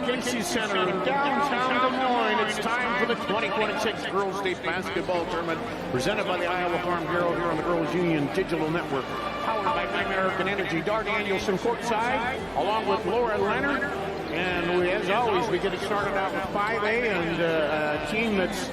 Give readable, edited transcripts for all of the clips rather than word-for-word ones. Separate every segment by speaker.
Speaker 1: Casey Center in downtown Des Moines. It's time for the 2026 Girls State Basketball Tournament presented by the Iowa Farm Bureau here on the Girls Union Digital Network. Powered by American Energy. Dar Danielson courtside along with Laura Leonard. And as always, we get it started out with 5A and a team that's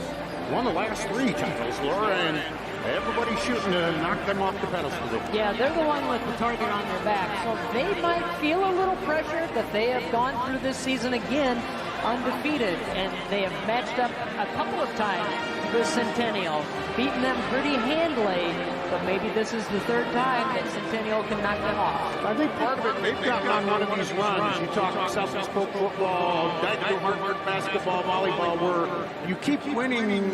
Speaker 1: won the last 3 titles, Laura, and everybody's shooting to knock them off the pedestal.
Speaker 2: Yeah, they're the one with the target on their back, so they might feel a little pressure that they have gone through this season again undefeated, and they have matched up a couple of times with Centennial, beaten them pretty handily, but maybe this is the 3rd time that Centennial can knock them off.
Speaker 1: I think part of it, they've gotten on one of these runs. You talk Southeast Polk football, Dyke Harvard basketball, volleyball, where you keep winning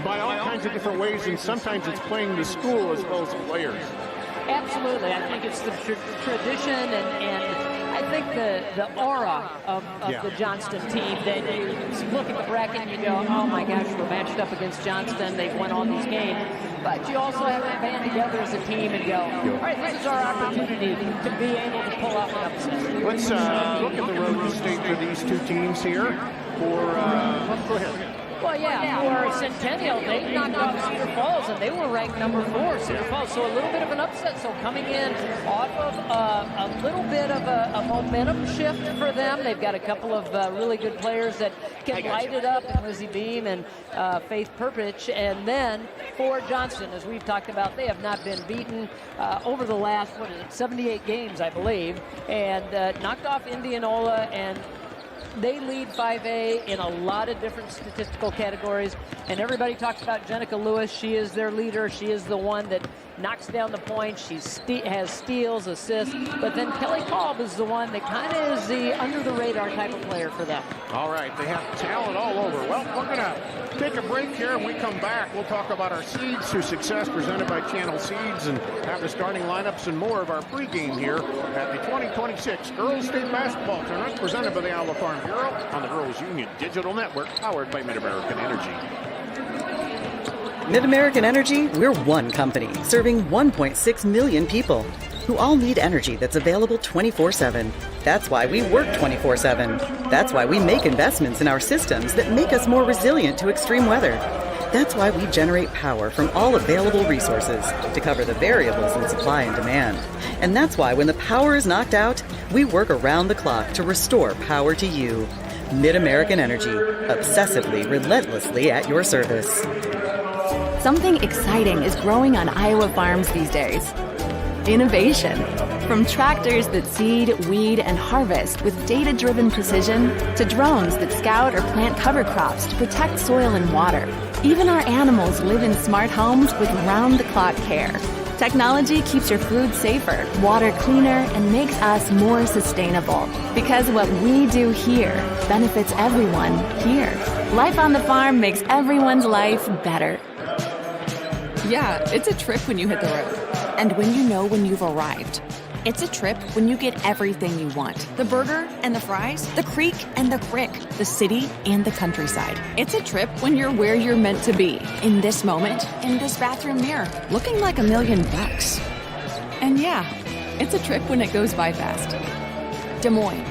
Speaker 1: by all kinds of different ways, and sometimes it's playing the school as well as the players.
Speaker 2: Absolutely. I think it's the tradition and I think the aura of the Johnston team, that you look at the bracket and you go, oh my gosh, we're matched up against Johnston. They've won all these games. But you also have to band together as a team and go, all right, this is our opportunity to be able to pull off an upset.
Speaker 1: Let's look at the road to state for these 2 teams here. Go ahead.
Speaker 2: Well, yeah, for Centennial, they knocked off Cedar Falls, and they were ranked number 4, Cedar Falls. So a little bit of an upset. So coming in off of a little bit of a momentum shift for them. They've got a couple of really good players that can light it up, and Lizzie Beam and Faith Perpich. And then for Johnston, as we've talked about, they have not been beaten over the last, 78 games, I believe, and knocked off Indianola, and they lead 5A in a lot of different statistical categories, and everybody talks about Jenica Lewis. She is their leader. She is the one that knocks down the points. She has steals, assists, but then Kelly Kolb is the one that kind of is the under-the-radar type of player for them.
Speaker 1: All right, they have talent all over. Well, we're going to take a break here, and we come back. We'll talk about our Seeds to Success presented by Channel Seeds and have the starting lineups and more of our pregame here at the 2026 Girls State Basketball Tournament presented by the Iowa Farm Bureau on the Girls Union Digital Network, powered by Mid-American Energy.
Speaker 3: Mid-American Energy, we're one company serving 1.6 million people who all need energy that's available 24/7. That's why we work 24/7. That's why we make investments in our systems that make us more resilient to extreme weather. That's why we generate power from all available resources to cover the variables in supply and demand. And that's why when the power is knocked out, we work around the clock to restore power to you. Mid-American Energy, obsessively, relentlessly at your service.
Speaker 4: Something exciting is growing on Iowa farms these days. Innovation. From tractors that seed, weed, and harvest with data-driven precision to drones that scout or plant cover crops to protect soil and water. Even our animals live in smart homes with round-the-clock care. Technology keeps your food safer, water cleaner, and makes us more sustainable. Because what we do here benefits everyone here. Life on the farm makes everyone's life better.
Speaker 5: Yeah, it's a trip when you hit the road. And when you know when you've arrived. It's a trip when you get everything you want. The burger and the fries, the creek and the crick, the city and the countryside. It's a trip when you're where you're meant to be. In this moment, in this bathroom mirror, looking like $1 million. And yeah, it's a trip when it goes by fast. Des Moines.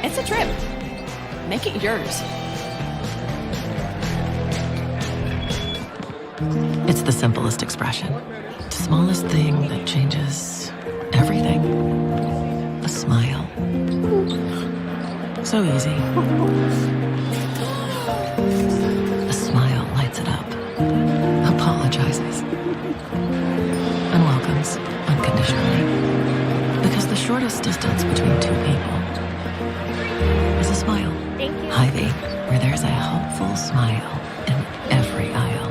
Speaker 5: It's a trip. Make it yours.
Speaker 6: It's the simplest expression. The smallest thing that changes everything. A smile. So easy. A smile lights it up, apologizes, and welcomes unconditionally. Because the shortest distance between 2 people is a smile. Hy-Vee, where there's a helpful smile in every aisle.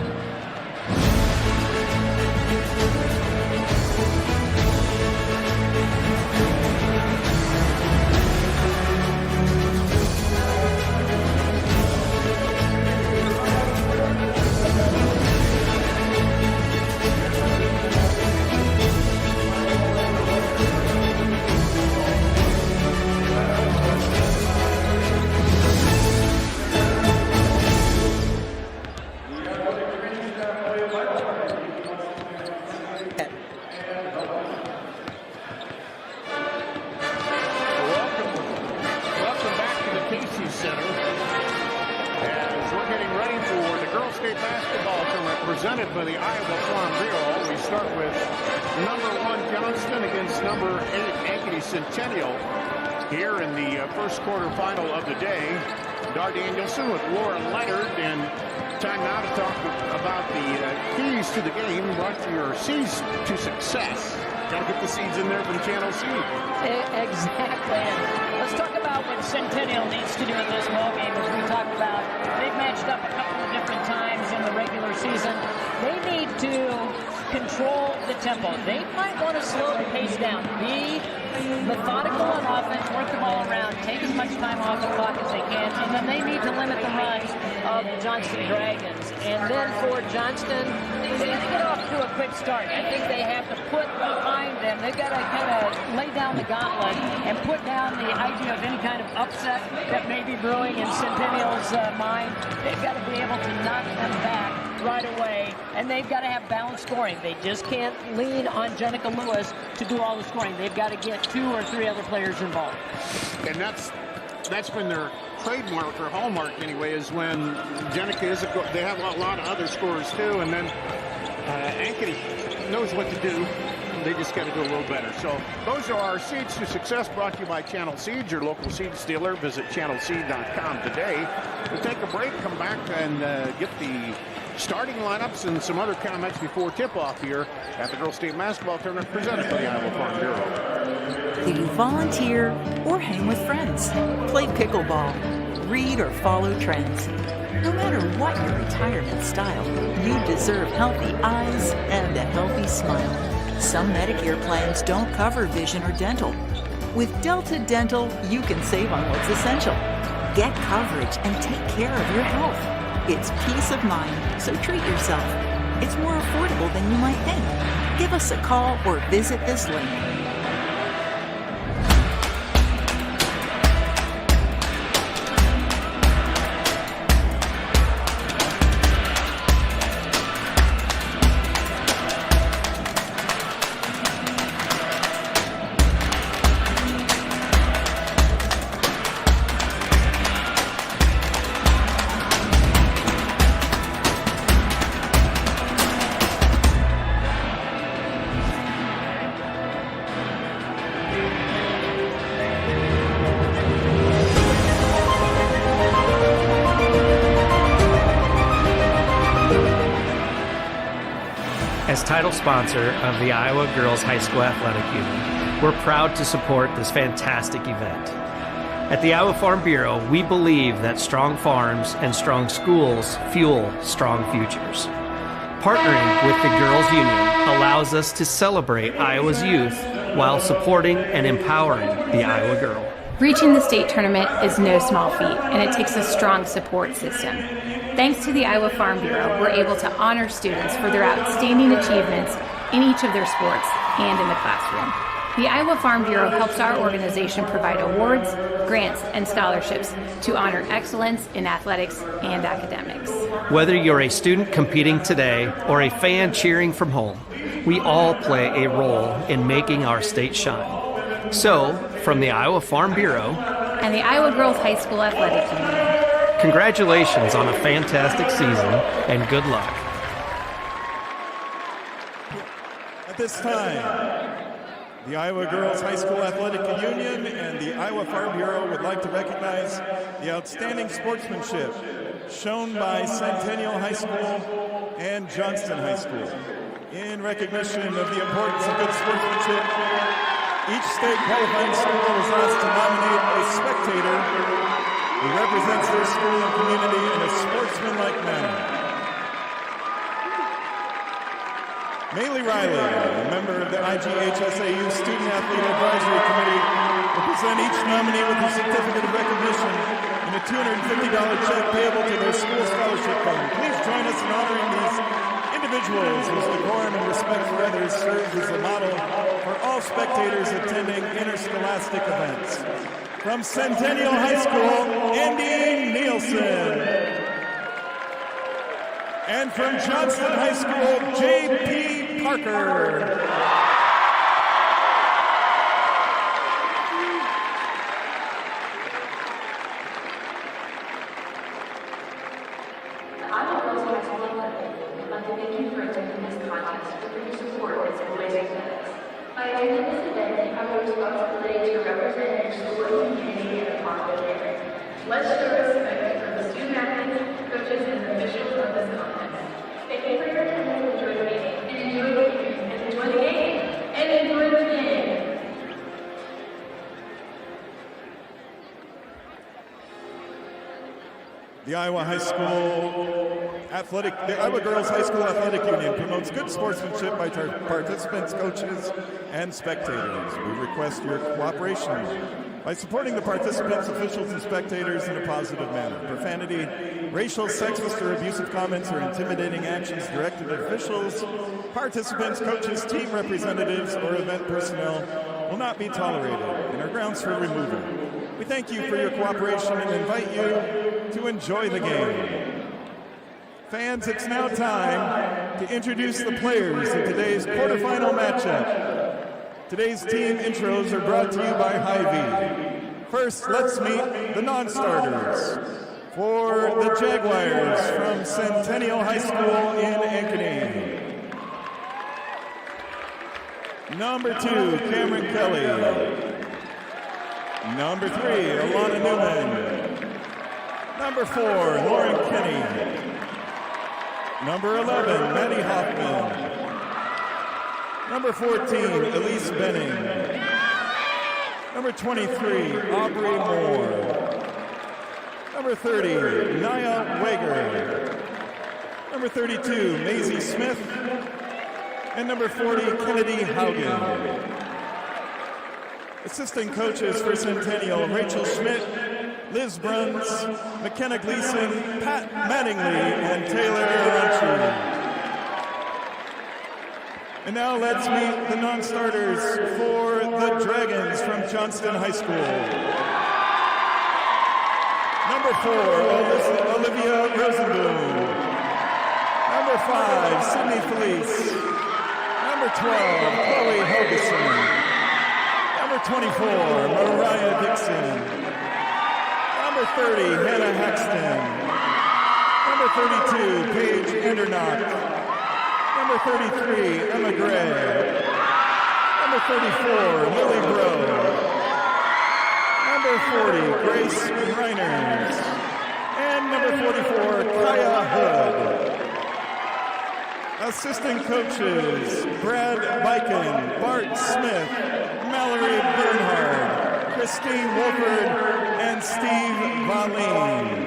Speaker 1: presented by the Iowa Farm Bureau. We start with number 1 Johnston against number 8 Ankeny Centennial here in the first quarterfinal of the day. Dar Danielson with Laura Leonard, and time now to talk about the keys to the game, brought to your Seeds to Success. Got to get the seeds in there from Channel C.
Speaker 2: Exactly. Let's talk about what Centennial needs to do in this ballgame. As we talked about, they've matched up a couple of different times in the regular season. They need to control the tempo. They might want to slow the pace down. Be methodical on offense, work the ball around, take as much time off the clock as they can, and then they need to limit the runs of the Johnston Dragons. And then for Johnston, they got to get off to a quick start. I think they have to put behind them. They've got to kind of lay down the gauntlet and put down the idea of any kind of upset that may be brewing in Centennial's mind. They've got to be able to knock them back right away, and they've got to have balanced scoring. They just can't lean on Jenica Lewis to do all the scoring. They've got to get 2 or 3 other players involved.
Speaker 1: And that's been their trademark or hallmark anyway, is when Jenica is they have a lot of other scorers too, and then Ankeny knows what to do. They just got to do a little better. So those are our Seeds to Success, brought to you by Channel Seeds, your local seeds dealer. Visit channelseed.com today. We'll take a break, come back, and get the starting lineups and some other comments before tip-off here at the Girls State Basketball Tournament presented by the Iowa Farm Bureau.
Speaker 7: Do you volunteer or hang with friends? Play pickleball, read or follow trends. No matter what your retirement style, you deserve healthy eyes and a healthy smile. Some Medicare plans don't cover vision or dental. With Delta Dental, you can save on what's essential. Get coverage and take care of your health. It's peace of mind, so treat yourself. It's more affordable than you might think. Give us a call or visit this link.
Speaker 8: As title sponsor of the Iowa Girls High School Athletic Union, we're proud to support this fantastic event. At the Iowa Farm Bureau, we believe that strong farms and strong schools fuel strong futures. Partnering with the Girls Union allows us to celebrate Iowa's youth while supporting and empowering the Iowa girl.
Speaker 9: Reaching the state tournament is no small feat, and it takes a strong support system. Thanks to the Iowa Farm Bureau, we're able to honor students for their outstanding achievements in each of their sports and in the classroom. The Iowa Farm Bureau helps our organization provide awards, grants, and scholarships to honor excellence in athletics and academics.
Speaker 8: Whether you're a student competing today or a fan cheering from home, we all play a role in making our state shine. So, from the Iowa Farm Bureau
Speaker 9: and the Iowa Girls High School Athletic Union,
Speaker 8: congratulations on a fantastic season and good luck.
Speaker 10: At this time, the Iowa Girls High School Athletic Union and the Iowa Farm Bureau would like to recognize the outstanding sportsmanship shown by Centennial High School and Johnston High School. In recognition of the importance of good sportsmanship, each state qualifying school was asked to nominate a spectator who represents their school and community in a sportsmanlike manner. Maylee Riley, a member of the IGHSAU Student Athlete Advisory Committee, will present each nominee with a certificate of recognition and a $250 check payable to their school scholarship fund. Please join us in honoring these individuals whose decorum and respect for others serves as a model for all spectators attending interscholastic events. From Centennial High School, Andy Nielsen. And from Johnston High School, J.P. Parker.
Speaker 11: thank you for attending this contest and for your support as boys athletics. By attending this event, you have the responsibility to represent your school and community in a positive manner. Let's show respect for the student athletes, coaches, and officials of this contest. Thank you for your attendance. Enjoy the meeting, and enjoy the game, and enjoy the game, and enjoy the game.
Speaker 10: The Iowa Girls High School Athletic Union promotes good sportsmanship by participants, coaches, and spectators. We request your cooperation by supporting the participants, officials, and spectators in a positive manner. Profanity, racial, sexist, or abusive comments or intimidating actions directed at officials, participants, coaches, team representatives, or event personnel will not be tolerated and are grounds for removal. We thank you for your cooperation and invite you to enjoy the game. Fans, it's now time to introduce the players in today's quarterfinal matchup. Today's team intros are brought to you by Hy-Vee. First, let's meet the non-starters. For the Jaguars from Centennial High School in Ankeny. Number 2, Cameron Kelly. Number 3, Alana Newman. Number 4, Lauren Kenny. Number 11, Maddie Hoffman. Number 14, Elise Benning. Number 23, Aubrey Moore. Number 30, Naya Wager. Number 32, Maisie Smith. And number 40, Kennedy Haugen. Assistant coaches for Centennial, Rachel Schmidt, Liz Bruns, McKenna Gleason, Pat Mattingly, and Taylor Aranchi. And now let's meet the non-starters for the Dragons from Johnston High School. Number 4, Olivia Rosenboom. Number 5, Sydney Felice. Number 12, Chloe Hogeson. Number 24, Mariah Dixon. Number 30, Hannah Haxton. Number 32, Paige Andernock. Number 33, Emma Gray. Number 34, Lily Bro. Number 40, Grace Reiners. And number 44, Kaya Hood. Assistant coaches, Brad Biken, Bart Smith, Mallory Bernhard, Christine Wolford, and Steve Valine.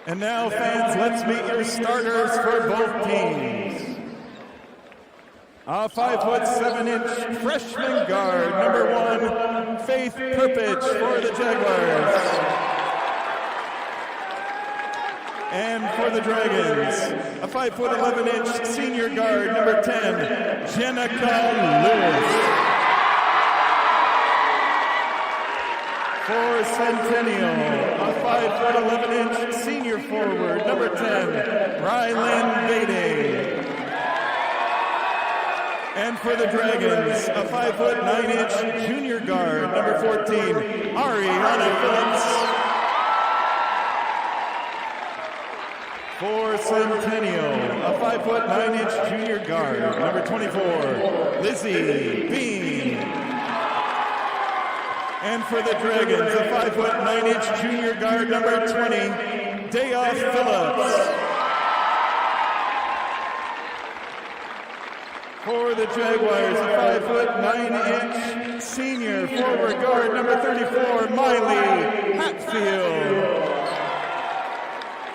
Speaker 10: And now, fans, let's meet your starters for both teams. A 5'7" freshman guard, number 1, Faith Perpich for the Jaguars. And for the Dragons, a 5'11" senior guard, number 10, Jenica Lewis. For Centennial, a 5'11" senior forward, number 10, Rylan Beatty. And for the Dragons, a 5'9" junior guard, number 14, Ariana Phillips. For Centennial, a 5'9" junior guard, number 24, Lizzie Bean. And for the Dragons, a 5'9" junior guard, number 20, Daya Phillips. For the Jaguars, a 5'9" senior forward guard, number 34, Miley Hatfield.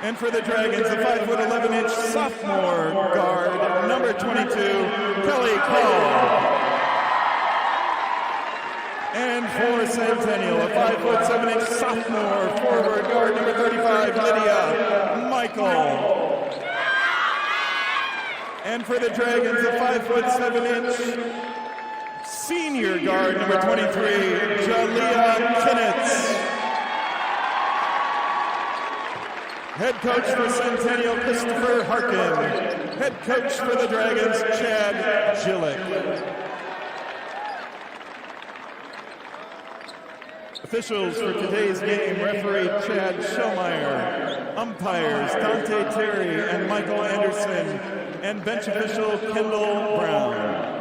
Speaker 10: And for the Dragons, a 5'11" sophomore guard, number 22, Kelly Call. And for Centennial, a 5'7" sophomore forward guard, number 35, Lydia Michael. And for the Dragons, a 5'7" senior guard, number 23, Jalea Kinnitz. Head coach for Centennial, Christopher Harkin. Head coach for the Dragons, Chad Gillick. Officials for today's game, referee Chad Schellmeyer. Umpires Dante Terry and Michael Anderson, and bench official Kendall Brown.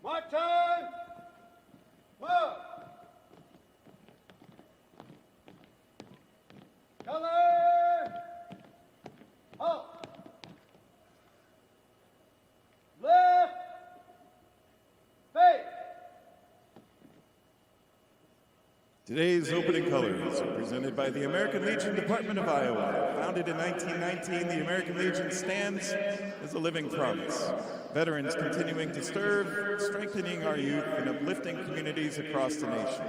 Speaker 12: Martin! Move! Color! Halt! Left! Face!
Speaker 10: Today's opening colors are presented by the American Legion Department of Iowa. Founded in 1919, the American Legion stands as a living promise. Veterans continuing to serve, strengthening our youth, and uplifting communities across the nation.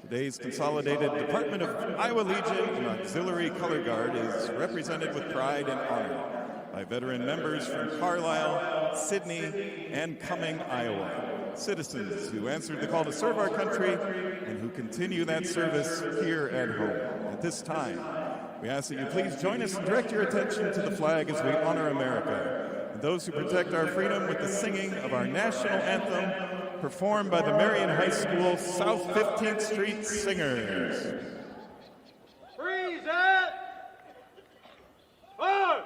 Speaker 10: Today's consolidated Department of Iowa Legion and Auxiliary Color Guard is represented with pride and honor by veteran members from Carlisle, Sidney, and Cumming, Iowa. Citizens who answered the call to serve our country and who continue that service here at home. At this time, we ask that you please join us and direct your attention to the flag as we honor America and those who protect our freedom with the singing of our national anthem performed by the Marion High School South 15th Street Singers.
Speaker 12: Freeze it! Forward!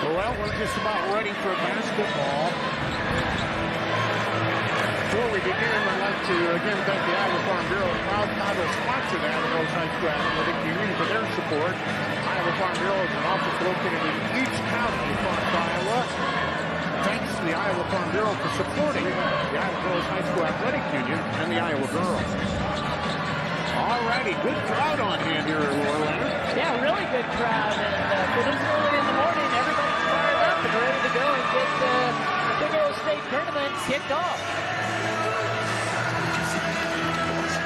Speaker 1: Well, we're just about ready for basketball. Before we begin, I'd like to again thank the Iowa Farm Bureau, proud title sponsor of the Iowa Girls High School Athletic Union, for their support. Iowa Farm Bureau is an office located in each county across Iowa. Thanks to the Iowa Farm Bureau for supporting the Iowa Girls High School Athletic Union and the Iowa Girls. All All righty, good crowd on hand here at Laura Leonard.
Speaker 2: Yeah, really good crowd. And for this early in the morning, everybody's fired up and ready to go and get the Big Old State Tournament kicked off.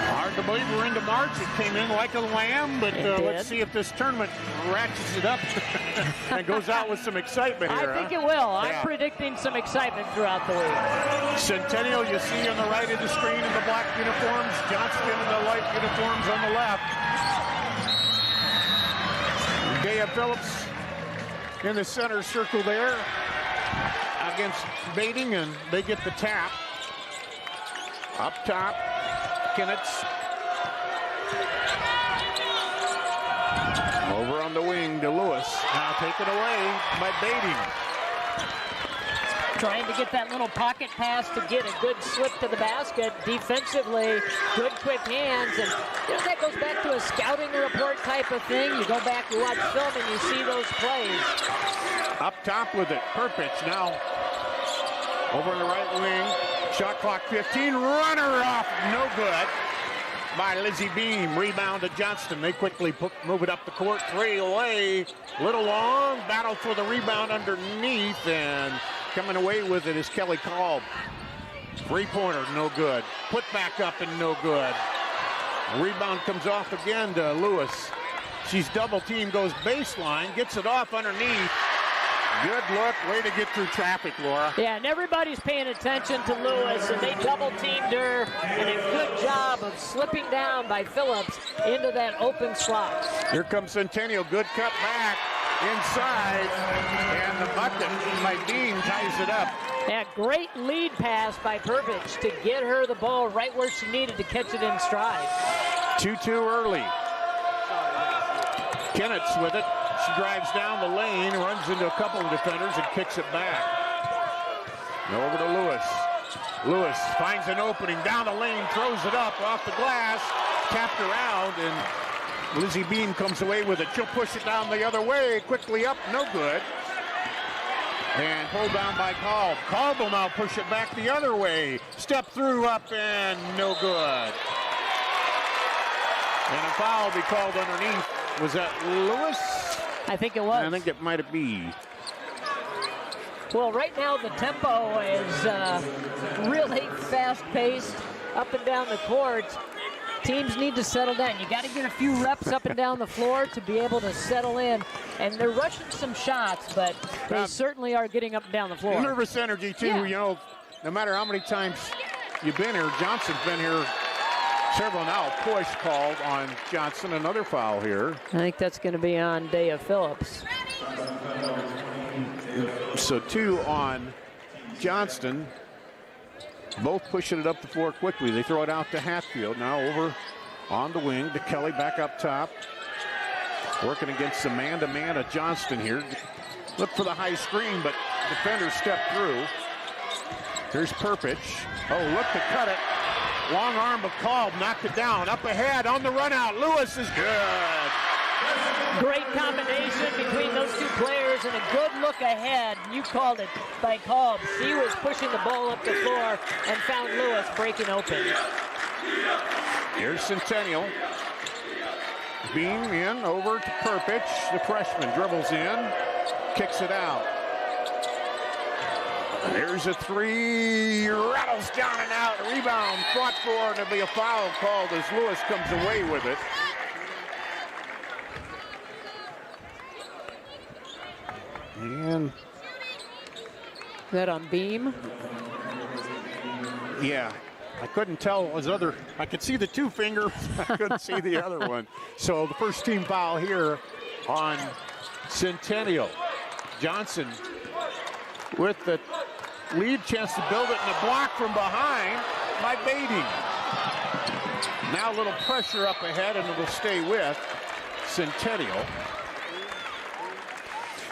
Speaker 1: Hard to believe we're into March. It came in like a lamb, but let's see if this tournament ratchets it up and goes out with some excitement here.
Speaker 2: I think it will. I'm predicting some excitement throughout the week.
Speaker 1: Centennial, you see on the right of the screen in the black uniforms. Johnston in the light uniforms on the left. Dea Phillips in the center circle there against Baiting, and they get the tap. Up top, Kinnitz. Over on the wing to Lewis. Now taken away by Baiting.
Speaker 2: Trying to get that little pocket pass to get a good slip to the basket. Defensively, good quick hands. And that goes back to a scouting report type of thing. You go back, you watch film, and you see those plays.
Speaker 1: Up top with it, Perpich now. Over on the right wing, shot clock 15, runner off, no good by Lizzie Beam. Rebound to Johnston. They quickly move it up the court, 3 away. Little long, battle for the rebound underneath, and coming away with it is Kelly Kolb. 3-pointer, no good. Put back up and no good. Rebound comes off again to Lewis. She's double teamed, goes baseline, gets it off underneath. Good look, way to get through traffic, Laura.
Speaker 2: Yeah, and everybody's paying attention to Lewis, and they double-teamed her, and a good job of slipping down by Phillips into that open slot.
Speaker 1: Here comes Centennial, good cut back inside, and the bucket by Dean ties it up.
Speaker 2: Yeah, great lead pass by Perpich to get her the ball right where she needed to catch it in stride.
Speaker 1: 2-2 early. Kinnitz with it. She drives down the lane, runs into a couple of defenders, and kicks it back. Over to Lewis. Lewis finds an opening down the lane, throws it up off the glass, tapped around, and Lizzie Beam comes away with it. She'll push it down the other way, quickly up, no good. And pulled down by Kolb. Kolb will now push it back the other way. Step through, up, and no good. And a foul will be called underneath. Was that Lewis?
Speaker 2: I think it was.
Speaker 1: I think it might have been.
Speaker 2: Well, right now the tempo is really fast-paced up and down the court. Teams need to settle down. You got to get a few reps up and down the floor to be able to settle in. And they're rushing some shots, but they certainly are getting up and down the floor.
Speaker 1: Nervous energy, too.
Speaker 2: Yeah.
Speaker 1: You know, no matter how many times you've been here, Johnson's been here several now. Push called on Johnston. Another foul here.
Speaker 2: I think that's going to be on Dea Phillips.
Speaker 1: So 2 on Johnston. Both pushing it up the floor quickly. They throw it out to Hatfield. Now over on the wing to Kelly, back up top. Working against the man-to-man of Johnston here. Look for the high screen, but defenders step through. Here's Perpich. Oh, look to cut it. Long arm of Kolb, knocked it down. Up ahead on the run out. Lewis is good.
Speaker 2: Great combination between those two players and a good look ahead. You called it by Kolb. She was pushing the ball up the floor and found Lewis breaking open.
Speaker 1: Here's Centennial. Beam in over to Perpich. The freshman dribbles in, kicks it out. There's a 3, rattles down and out, rebound, fought for, and there'll be a foul called as Lewis comes away with it. And
Speaker 2: that on Beam?
Speaker 1: Yeah, I couldn't tell it was other. I could see the 2 fingers, I couldn't see the other one. So the first team foul here on Centennial. Johnson with the lead, chance to build it, and a block from behind by Baiting. Now a little pressure up ahead, and it'll stay with Centennial.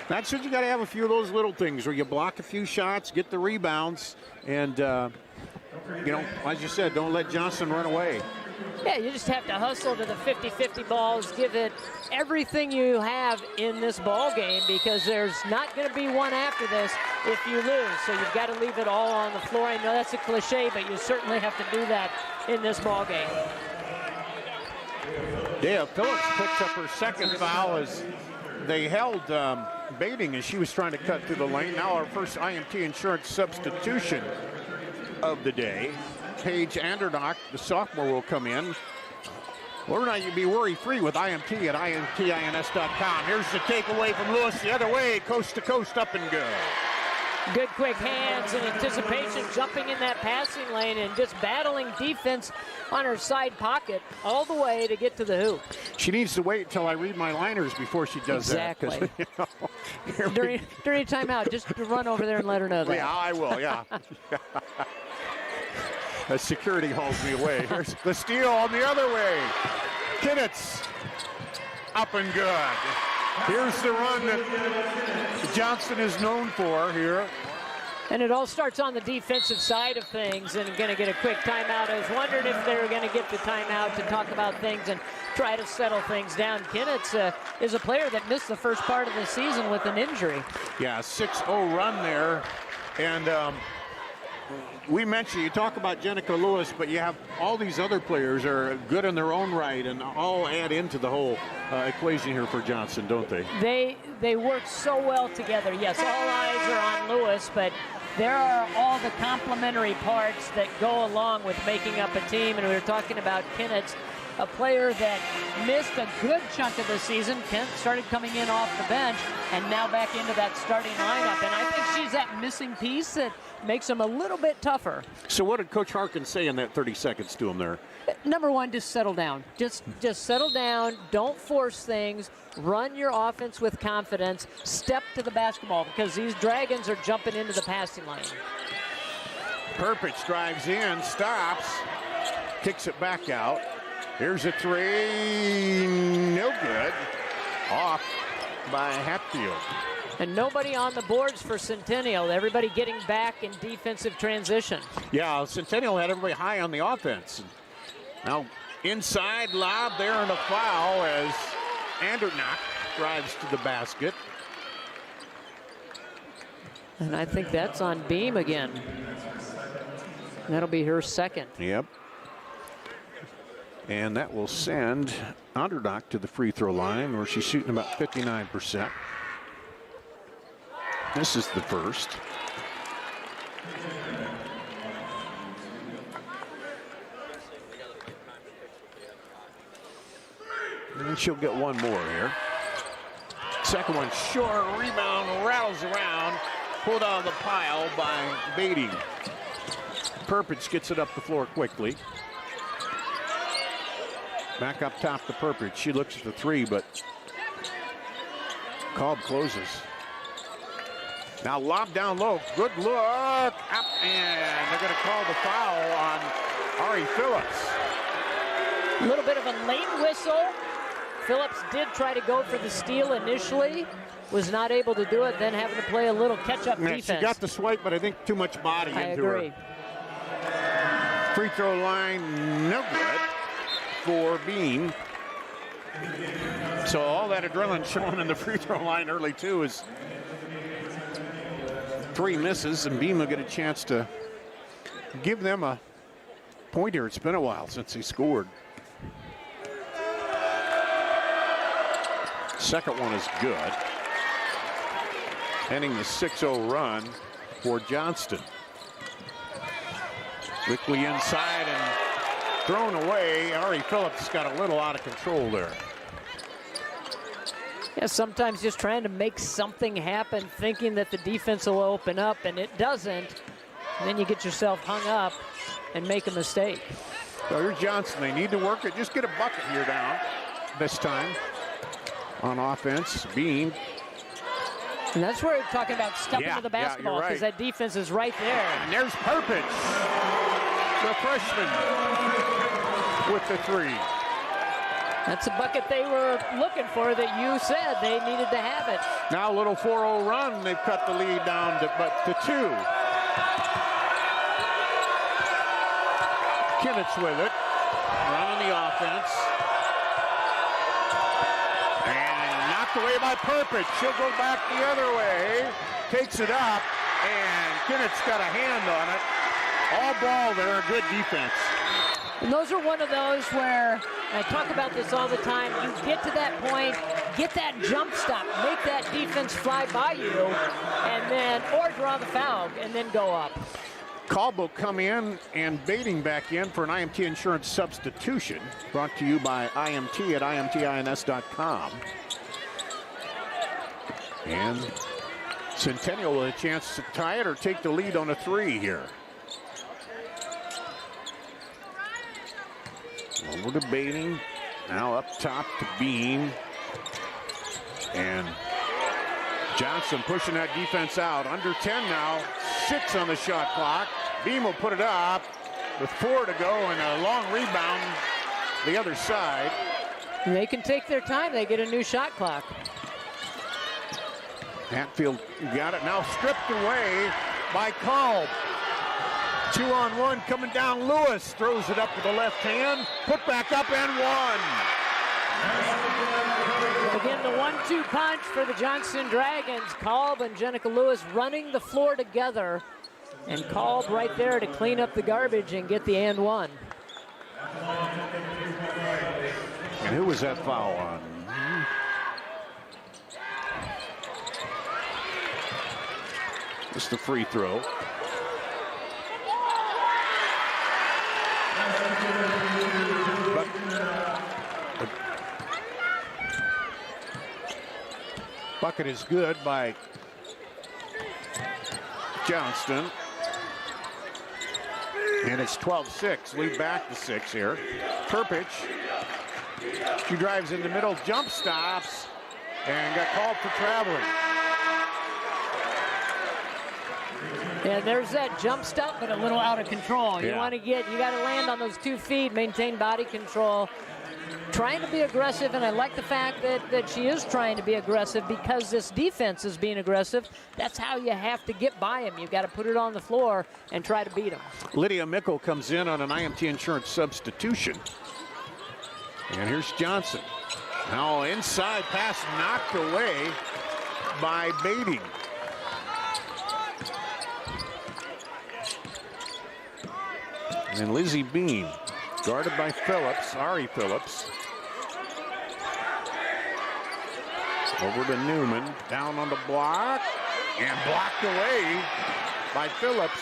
Speaker 1: That's what you got to have, a few of those little things where you block a few shots, get the rebounds, and, you know, as you said, don't let Johnston run away.
Speaker 2: Yeah, you just have to hustle to the 50-50 balls, give it everything you have in this ball game, because there's not going to be one after this if you lose. So you've got to leave it all on the floor. I know that's a cliche, but you certainly have to do that in this ball game.
Speaker 1: Dale Phillips picks up her second foul as they held Baiting as she was trying to cut through the lane. Now our first IMT insurance substitution of the day. Paige Andernock, the sophomore, will come in. Or not, you'd be worry-free with IMT at IMTINS.com. Here's the takeaway from Lewis the other way, coast to coast, up and go.
Speaker 2: Good quick hands and anticipation, jumping in that passing lane and just battling defense on her side pocket all the way to get to the hoop.
Speaker 1: She needs to wait until I read my liners before she does
Speaker 2: exactly.
Speaker 1: that. You know,
Speaker 2: during timeout, just to run over there and let her know that.
Speaker 1: Yeah, I will, yeah. As security hauls me away. Here's the steal on the other way. Kinnitz, up and good. Here's the run that Johnston is known for here.
Speaker 2: And it all starts on the defensive side of things, and going to get a quick timeout. I was wondering if they were going to get the timeout to talk about things and try to settle things down. Kinnitz is a player that missed the first part of the season with an injury.
Speaker 1: Yeah, 6-0 run there. And we mentioned, you talk about Jenica Lewis, but you have all these other players are good in their own right and all add into the whole equation here for Johnston, don't they?
Speaker 2: They work so well together. Yes, all eyes are on Lewis, but there are all the complementary parts that go along with making up a team. And we were talking about Kinnitz, a player that missed a good chunk of the season. Kent started coming in off the bench and now back into that starting lineup. And I think she's that missing piece that makes him a little bit tougher.
Speaker 1: So what did Coach Harkin say in that 30 seconds to him there?
Speaker 2: Number one, just settle down. Just settle down. Don't force things. Run your offense with confidence. Step to the basketball because these Dragons are jumping into the passing lane.
Speaker 1: Perpich drives in, stops, kicks it back out. Here's a three, no good. Off by Hatfield.
Speaker 2: And nobody on the boards for Centennial. Everybody getting back in defensive transition.
Speaker 1: Yeah, Centennial had everybody high on the offense. Now inside lob there and a foul as Andernock drives to the basket.
Speaker 2: And I think that's on Beam again. That'll be her second.
Speaker 1: Yep. And that will send Andernock to the free throw line where she's shooting about 59%. This is the first. And she'll get one more here. Second one short, rebound, rattles around, pulled out of the pile by Beatty. Perpich gets it up the floor quickly. Back up top to Perpich. She looks at the three, but Cobb closes. Now lob down low, good look, up, and they're going to call the foul on Ari Phillips.
Speaker 2: A little bit of a late whistle. Phillips did try to go for the steal initially, was not able to do it, then having to play a little catch-up defense.
Speaker 1: She got the swipe, but I think too much body into her. Free throw line, no good for Beam. So all that adrenaline showing in the free throw line early too is three misses, and Beam will get a chance to give them a point here. It's been a while since he scored. Second one is good. Ending the 6-0 run for Johnston. Quickly inside and thrown away. Ari Phillips got a little out of control there.
Speaker 2: Yeah, sometimes just trying to make something happen, thinking that the defense will open up, and it doesn't. And then you get yourself hung up and make a mistake.
Speaker 1: So here's Johnston. They need to work it. Just get a bucket here down this time. On offense, Beam.
Speaker 2: And that's where we're talking about stepping to the basketball, because that defense is right there.
Speaker 1: And there's Perpich, the freshman, with the three.
Speaker 2: That's a bucket they were looking for that you said they needed to have it.
Speaker 1: Now a little 4-0 run. They've cut the lead down to two. Kinnitz with it, running the offense. Away by Perpich. She'll go back the other way. Takes it up, and Kinnitz got a hand on it. All ball there, good defense.
Speaker 2: And those are one of those where I talk about this all the time. You get to that point, get that jump stop, make that defense fly by you, and then, or draw the foul, and then go up.
Speaker 1: Call will come in and baiting back in for an IMT insurance substitution. Brought to you by IMT at IMTINS.com. And Centennial with a chance to tie it or take the lead on a three here. Over to Baiting, now up top to Beam. And Johnston pushing that defense out. Under 10 now, 6 on the shot clock. Beam will put it up with 4 to go and a long rebound the other side.
Speaker 2: And they can take their time. They get a new shot clock.
Speaker 1: Hatfield got it now, stripped away by Kolb. 2-on-1 coming down. Lewis throws it up with the left hand, put back up and one.
Speaker 2: Again, the 1-2 punch for the Johnston Dragons. Kolb and Jenica Lewis running the floor together. And Kolb right there to clean up the garbage and get the and one.
Speaker 1: And who was that foul on? Just the free throw. But bucket is good by Johnston. And it's 12-6, lead back to 6 here. Perpich, she drives in the middle, jump stops, and got called for traveling.
Speaker 2: And there's that jump stop, but a little out of control. You want to you got to land on those 2 feet, maintain body control. Trying to be aggressive, and I like the fact that she is trying to be aggressive because this defense is being aggressive. That's how you have to get by him. You've got to put it on the floor and try to beat him.
Speaker 1: Lydia Mickle comes in on an IMT insurance substitution. And here's Johnson. Now inside pass knocked away by Baiting. And Lizzie Beam, guarded by Phillips, Ari Phillips. Over to Newman, down on the block, and blocked away by Phillips,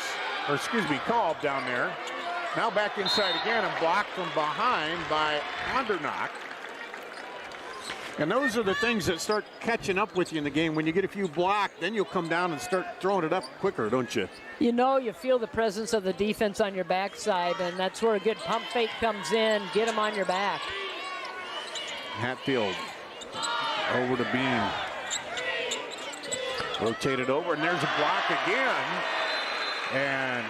Speaker 1: or excuse me, Kolb down there. Now back inside again and blocked from behind by Andernock. And those are the things that start catching up with you in the game. When you get a few blocked, then you'll come down and start throwing it up quicker, don't you?
Speaker 2: You know, you feel the presence of the defense on your backside, and that's where a good pump fake comes in. Get them on your back.
Speaker 1: Hatfield over to Beam. Rotated over, and there's a block again. And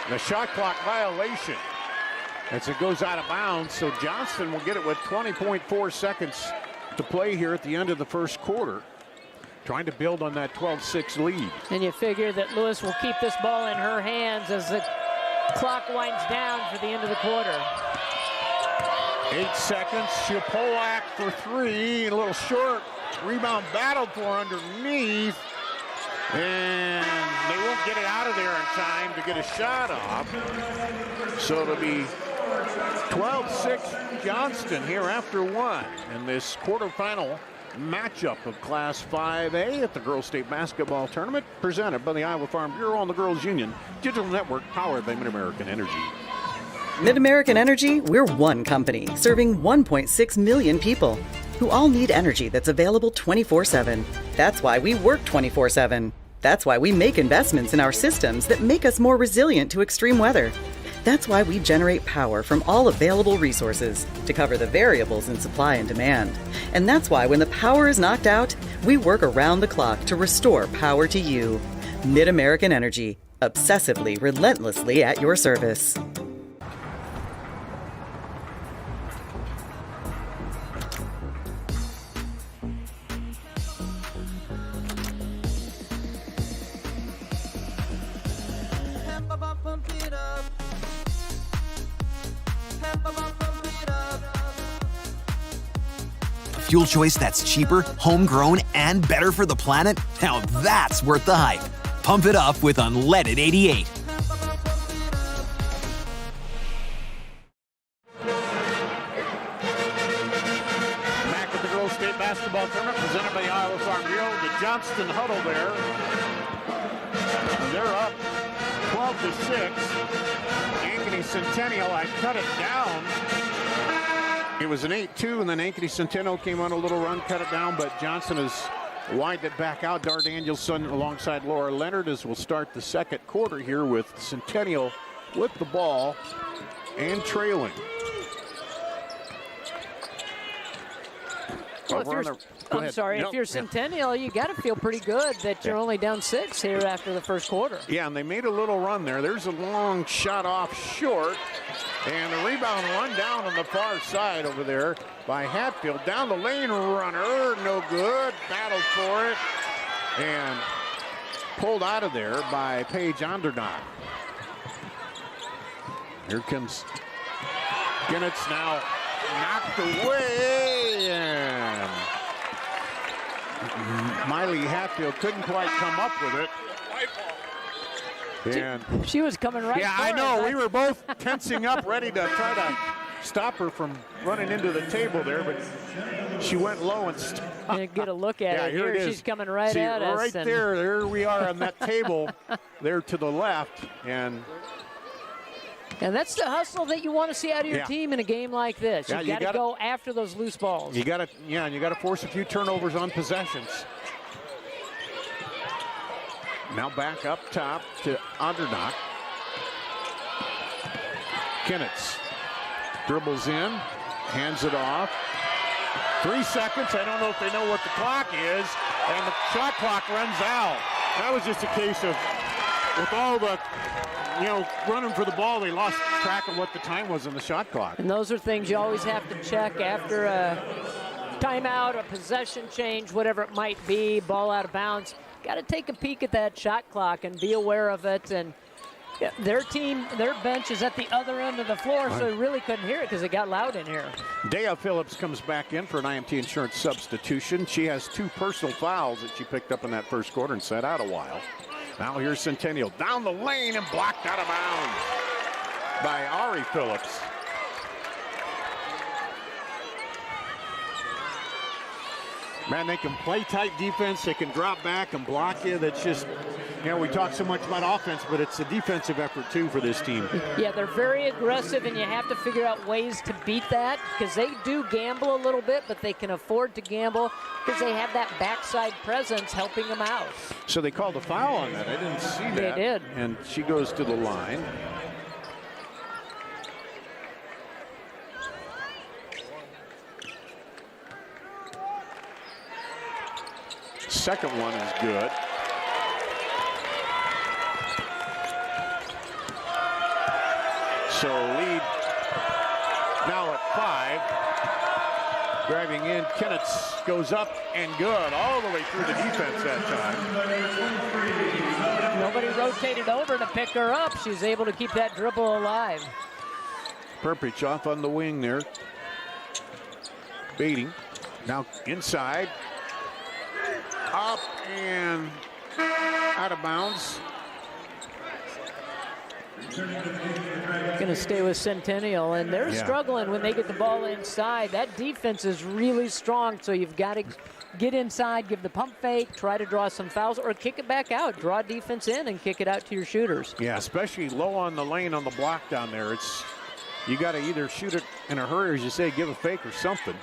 Speaker 1: the shot clock violation as it goes out of bounds. So Johnston will get it with 20.4 seconds to play here at the end of the first quarter, trying to build on that 12-6 lead.
Speaker 2: And you figure that Lewis will keep this ball in her hands as the clock winds down for the end of the quarter.
Speaker 1: 8 seconds, she'll pull back for 3, a little short. Rebound battled for underneath, and they won't get it out of there in time to get a shot off. So it'll be 12-6 Johnston here after 1 in this quarterfinal matchup of Class 5A at the Girls State Basketball Tournament, presented by the Iowa Farm Bureau and the Girls Union Digital Network, powered by Mid-American Energy.
Speaker 3: Mid-American Energy, we're one company serving 1.6 million people who all need energy that's available 24/7. That's why we work 24/7. That's why we make investments in our systems that make us more resilient to extreme weather. That's why we generate power from all available resources to cover the variables in supply and demand. And that's why when the power is knocked out, we work around the clock to restore power to you. Mid-American Energy, obsessively, relentlessly at your service.
Speaker 13: Fuel choice that's cheaper, homegrown, and better for the planet? Now that's worth the hype. Pump it up with Unleaded 88.
Speaker 1: State basketball tournament presented by the Iowa Farm Bureau. The Johnston huddle there. And they're up 12-6. Ankeny Centennial, I cut it down. It was an 8-2, and then Ankeny Centennial came on a little run, cut it down, but Johnston has widened it back out. Dar Danielson alongside Laura Leonard as we'll start the second quarter here with Centennial with the ball and trailing.
Speaker 2: Well, if you're Centennial, you got to feel pretty good that you're only down 6 here after the first quarter.
Speaker 1: Yeah, and they made a little run there. There's a long shot off short, and a rebound run down on the far side over there by Hatfield. Down the lane runner, no good. Battled for it, and pulled out of there by Paige Andernock. Here comes Ginnitz now. Knocked away, and Miley Hatfield couldn't quite come up with it. And
Speaker 2: she was coming right.
Speaker 1: Yeah, I know. We were both tensing up, ready to try to stop her from running into the table there, but she went low and
Speaker 2: get a look at it.
Speaker 1: Here it is.
Speaker 2: She's coming right at us.
Speaker 1: Right there. There we are on that table there to the left, and
Speaker 2: that's the hustle that you want to see out of your team in a game like this.
Speaker 1: Yeah,
Speaker 2: you got to go after those loose balls.
Speaker 1: You got to, and you got to force a few turnovers on possessions. Now back up top to Andernock. Ginnitz dribbles in, hands it off. 3 seconds. I don't know if they know what the clock is, and the shot clock runs out. That was just a case of, with all the running for the ball, they lost track of what the time was on the shot clock.
Speaker 2: And those are things you always have to check after a timeout, a possession change, whatever it might be, ball out of bounds. Got to take a peek at that shot clock and be aware of it. And their team, their bench is at the other end of the floor, so they really couldn't hear it because it got loud in here.
Speaker 1: Dea Phillips comes back in for an IMT Insurance substitution. She has 2 personal fouls that she picked up in that first quarter and sat out a while. Now here's Centennial down the lane and blocked out of bounds by Ari Phillips. Man, they can play tight defense. They can drop back and block you. That's just, we talk so much about offense, but it's a defensive effort too for this team.
Speaker 2: Yeah, they're very aggressive, and you have to figure out ways to beat that because they do gamble a little bit, but they can afford to gamble because they have that backside presence helping them out.
Speaker 1: So they called a foul on that. I didn't see that.
Speaker 2: They did.
Speaker 1: And she goes to the line. Second one is good. So lead now at 5. Driving in, Ginnitz goes up and good all the way through the defense that time.
Speaker 2: Nobody rotated over to pick her up. She's able to keep that dribble alive.
Speaker 1: Perpich off on the wing there. Baiting. Now inside. Up and out of bounds.
Speaker 2: Going to stay with Centennial, and they're struggling when they get the ball inside. That defense is really strong, so you've got to get inside, give the pump fake, try to draw some fouls, or kick it back out. Draw defense in and kick it out to your shooters.
Speaker 1: Yeah, especially low on the lane on the block down there. You got to either shoot it in a hurry, or as you say, give a fake or something.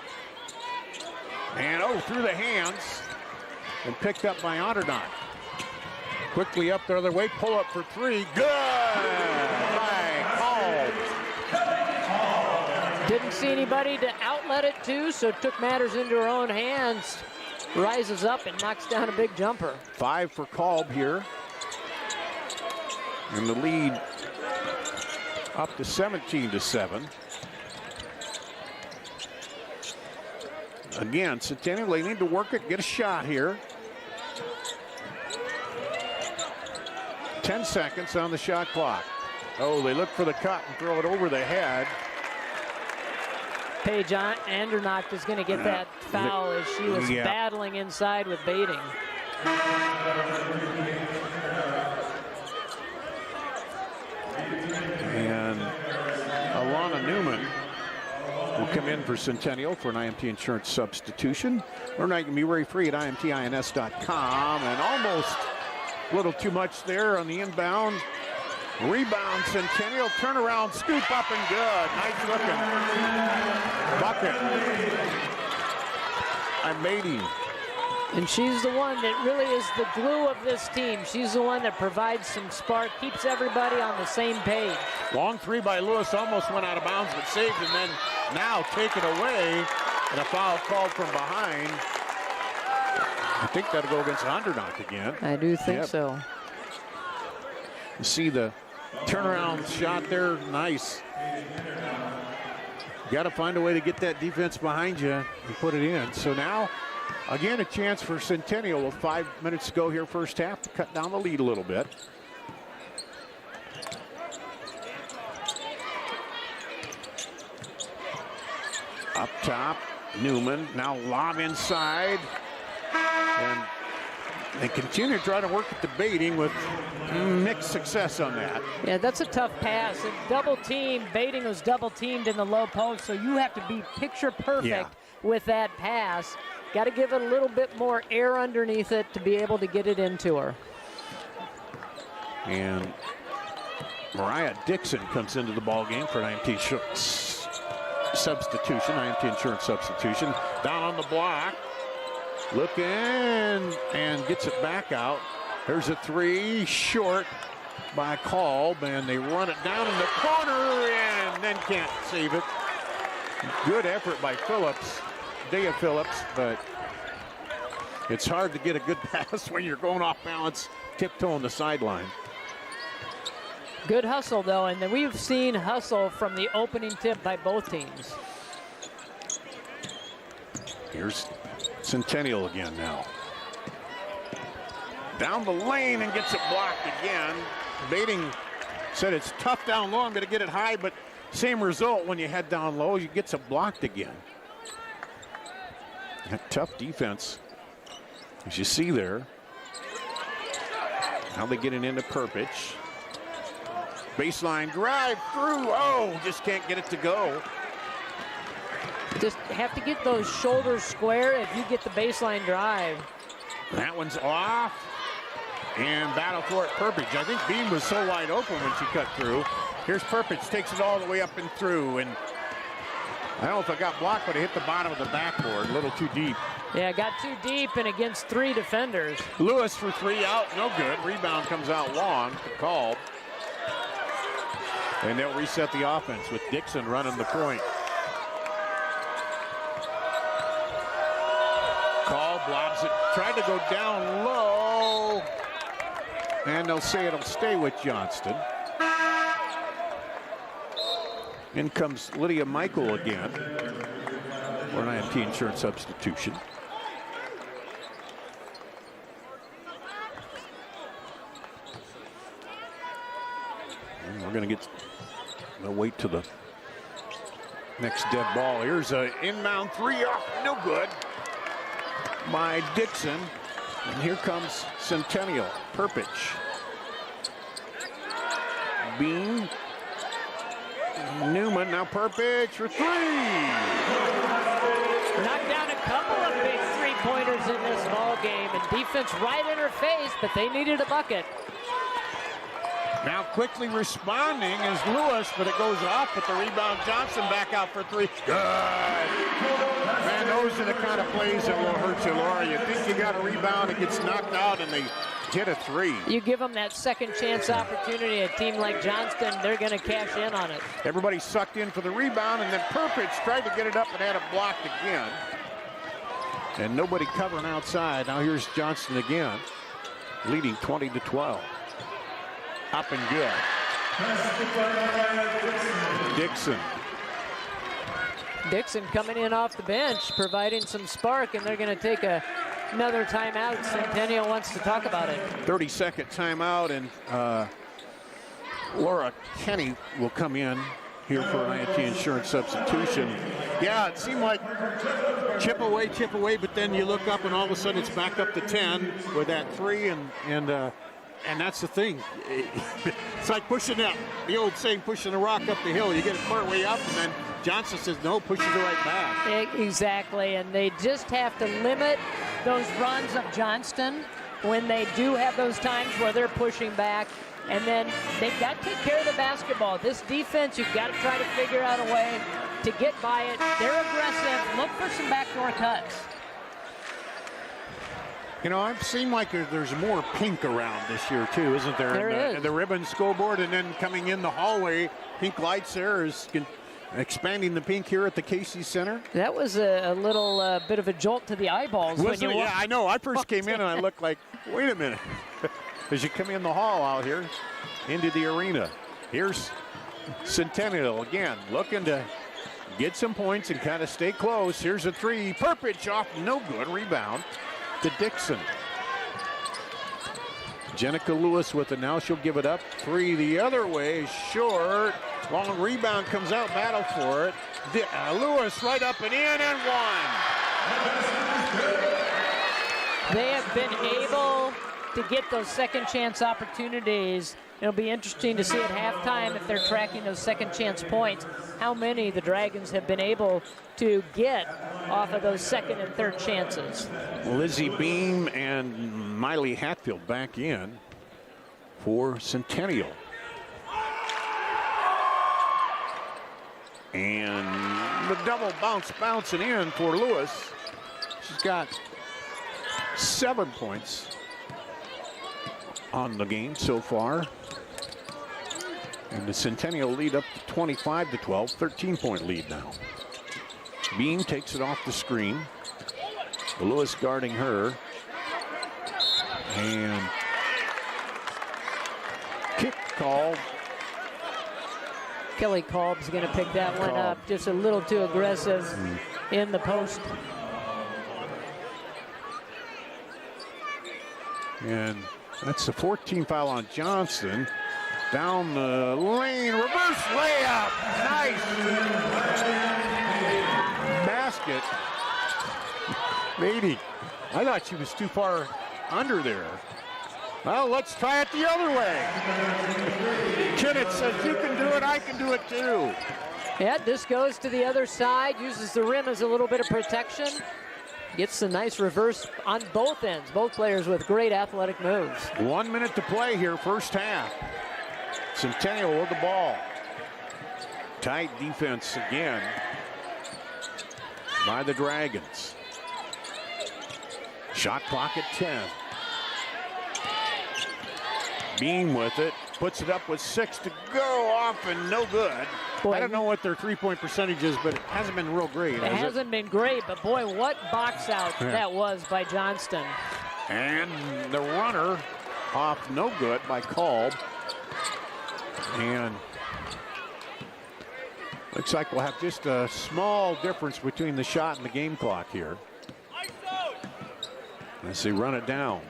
Speaker 1: And through the hands. And picked up by Andernock. Quickly up the other way, pull up for 3. Good by Call.
Speaker 2: Didn't see anybody to outlet it to, so took matters into her own hands. Rises up and knocks down a big jumper.
Speaker 1: 5 for Kolb here. And the lead up to 17-7. Again, Centennial, they need to work it, get a shot here. 10 seconds on the shot clock. They look for the cut and throw it over the head.
Speaker 2: Paige Andernock is going to get that foul as she was battling inside with baiting. And
Speaker 1: Alana Newman will come come in for Centennial for an IMT insurance substitution. Or now you can be worry free at imtins.com. And almost a little too much there on the inbound. Rebound, Centennial, turnaround, scoop up and good. Nice looking. Bucket. I'm mating.
Speaker 2: And she's the one that really is the glue of this team. She's the one that provides some spark, keeps everybody on the same page.
Speaker 1: Long three by Lewis, almost went out of bounds, but saved, and then now taken away, and a foul called from behind. I think that'll go against Andernock again.
Speaker 2: I do think so.
Speaker 1: You see the turnaround shot there, nice. You got to find a way to get that defense behind you and put it in. So now, again, a chance for Centennial with 5 minutes to go here first half to cut down the lead a little bit. Up top, Newman, now lob inside. And they continue to try to work at the baiting with mixed success on that.
Speaker 2: Yeah, that's a tough pass. And double team, baiting was double teamed in the low post, so you have to be picture perfect with that pass. Got to give it a little bit more air underneath it to be able to get it into her.
Speaker 1: And Mariah Dixon comes into the ball game for an IMT substitution, IMT insurance substitution. Down on the block. Looking and gets it back out. There's a three, short by Kolb, and they run it down in the corner and then can't save it. Good effort by Phillips, Dea Phillips, but it's hard to get a good pass when you're going off balance, tiptoeing the sideline.
Speaker 2: Good hustle, though, and then we've seen hustle from the opening tip by both teams.
Speaker 1: Here's Centennial again now. Down the lane and gets it blocked again. Baiting said it's tough down low. I'm going to get it high, but same result when you head down low. You gets it blocked again. That tough defense, as you see there. Now they get it into Perpich. Baseline drive through. Oh, just can't get it to go.
Speaker 2: Just have to get those shoulders square if you get the baseline drive.
Speaker 1: That one's off. And battle for it, Perpich. I think Beam was so wide open when she cut through. Here's Perpich, takes it all the way up and through. And I don't know if it got blocked, but it hit the bottom of the backboard, a little too deep.
Speaker 2: Yeah, got too deep and against three defenders.
Speaker 1: Lewis for three out, no good. Rebound comes out long to Kolb. And they'll reset the offense with Dixon running the point. Kolb blobs it, tried to go down low. And they'll say it'll stay with Johnston. In comes Lydia Michael again for an IMT insurance substitution. And we're going to get the wait to the next dead ball. Here's an inbound three off, no good by Dixon. And here comes Centennial, Perpich. Bean. Newman, now Perpich for three.
Speaker 2: Knocked down a couple of big three-pointers in this ball game, and defense right in her face, but they needed a bucket.
Speaker 1: Now quickly responding is Lewis, but it goes off, but the rebound, Johnson back out for three. Good. Man, those are the kind of plays that will hurt you, Laura. You think you got a rebound, it gets knocked out, and they hit a three.
Speaker 2: You give them that second chance opportunity, a team like Johnston, they're going to cash in on it.
Speaker 1: Everybody sucked in for the rebound, and then Perpich tried to get it up and had it blocked again. And nobody covering outside. Now here's Johnston again, leading 20-12. Up and good.
Speaker 2: Dixon coming in off the bench, providing some spark, and they're going to take another timeout. Centennial wants to talk about it.
Speaker 1: 30-second timeout, and Laura Kenny will come in here for an IMT insurance substitution. Yeah, it seemed like chip away, but then you look up and all of a sudden it's back up to 10 with that three, and that's the thing. It's like pushing up, the old saying, pushing a rock up the hill. You get it part way up and then Johnston says no, pushes it right back.
Speaker 2: Exactly, and they just have to limit those runs of Johnston when they do have those times where they're pushing back. And then they've got to take care of the basketball. This defense, you've got to try to figure out a way to get by it. They're aggressive. Look for some backdoor cuts.
Speaker 1: You know, I've seen like there's more pink around this year, too, isn't there?
Speaker 2: There is.
Speaker 1: The ribbon scoreboard, and then coming in the hallway, pink lights there is expanding the pink here at the Casey Center.
Speaker 2: That was a little bit of a jolt to the eyeballs.
Speaker 1: Wasn't it? Yeah, I know. I first came in and I looked like, wait a minute. As you come in the hall out here into the arena. Here's Centennial again, looking to get some points and kind of stay close. Here's a three. Perpich off, no good. Rebound to Dixon. Jenica Lewis with it now. She'll give it up. Three the other way, short. Long rebound comes out, battle for it. Lewis right up and in and one.
Speaker 2: They have been able to get those second chance opportunities. It'll be interesting to see at halftime if they're tracking those second chance points, how many the Dragons have been able to get off of those second and third chances.
Speaker 1: Lizzie Beam and Miley Hatfield back in for Centennial. And the double bounce bouncing in for Lewis. She's got 7 points on the game so far. And the Centennial lead up to 25-12, 13-point lead now. Beam takes it off the screen. Lewis guarding her. And kick called.
Speaker 2: Kelly Kolb's going to pick that one up. Just a little too aggressive in the post.
Speaker 1: And that's the 14th foul on Johnston. Down the lane, reverse layup. Nice. Basket. Beatty. I thought she was too far under there. Well, let's try it the other way. Kinnett says, you can do it, I can do it too.
Speaker 2: Yeah, this goes to the other side, uses the rim as a little bit of protection. Gets a nice reverse on both ends. Both players with great athletic moves.
Speaker 1: 1 minute to play here, first half. Centennial with the ball. Tight defense again by the Dragons. Shot clock at 10. Beam with it, puts it up with 6 to go, off and no good.
Speaker 2: Boy,
Speaker 1: I don't know what their three-point percentage is, but it hasn't been real great.
Speaker 2: It hasn't been great, but boy, what box out that was by Johnston.
Speaker 1: And the runner off no good by Kolb. And looks like we'll have just a small difference between the shot and the game clock here. Let's see, run it down.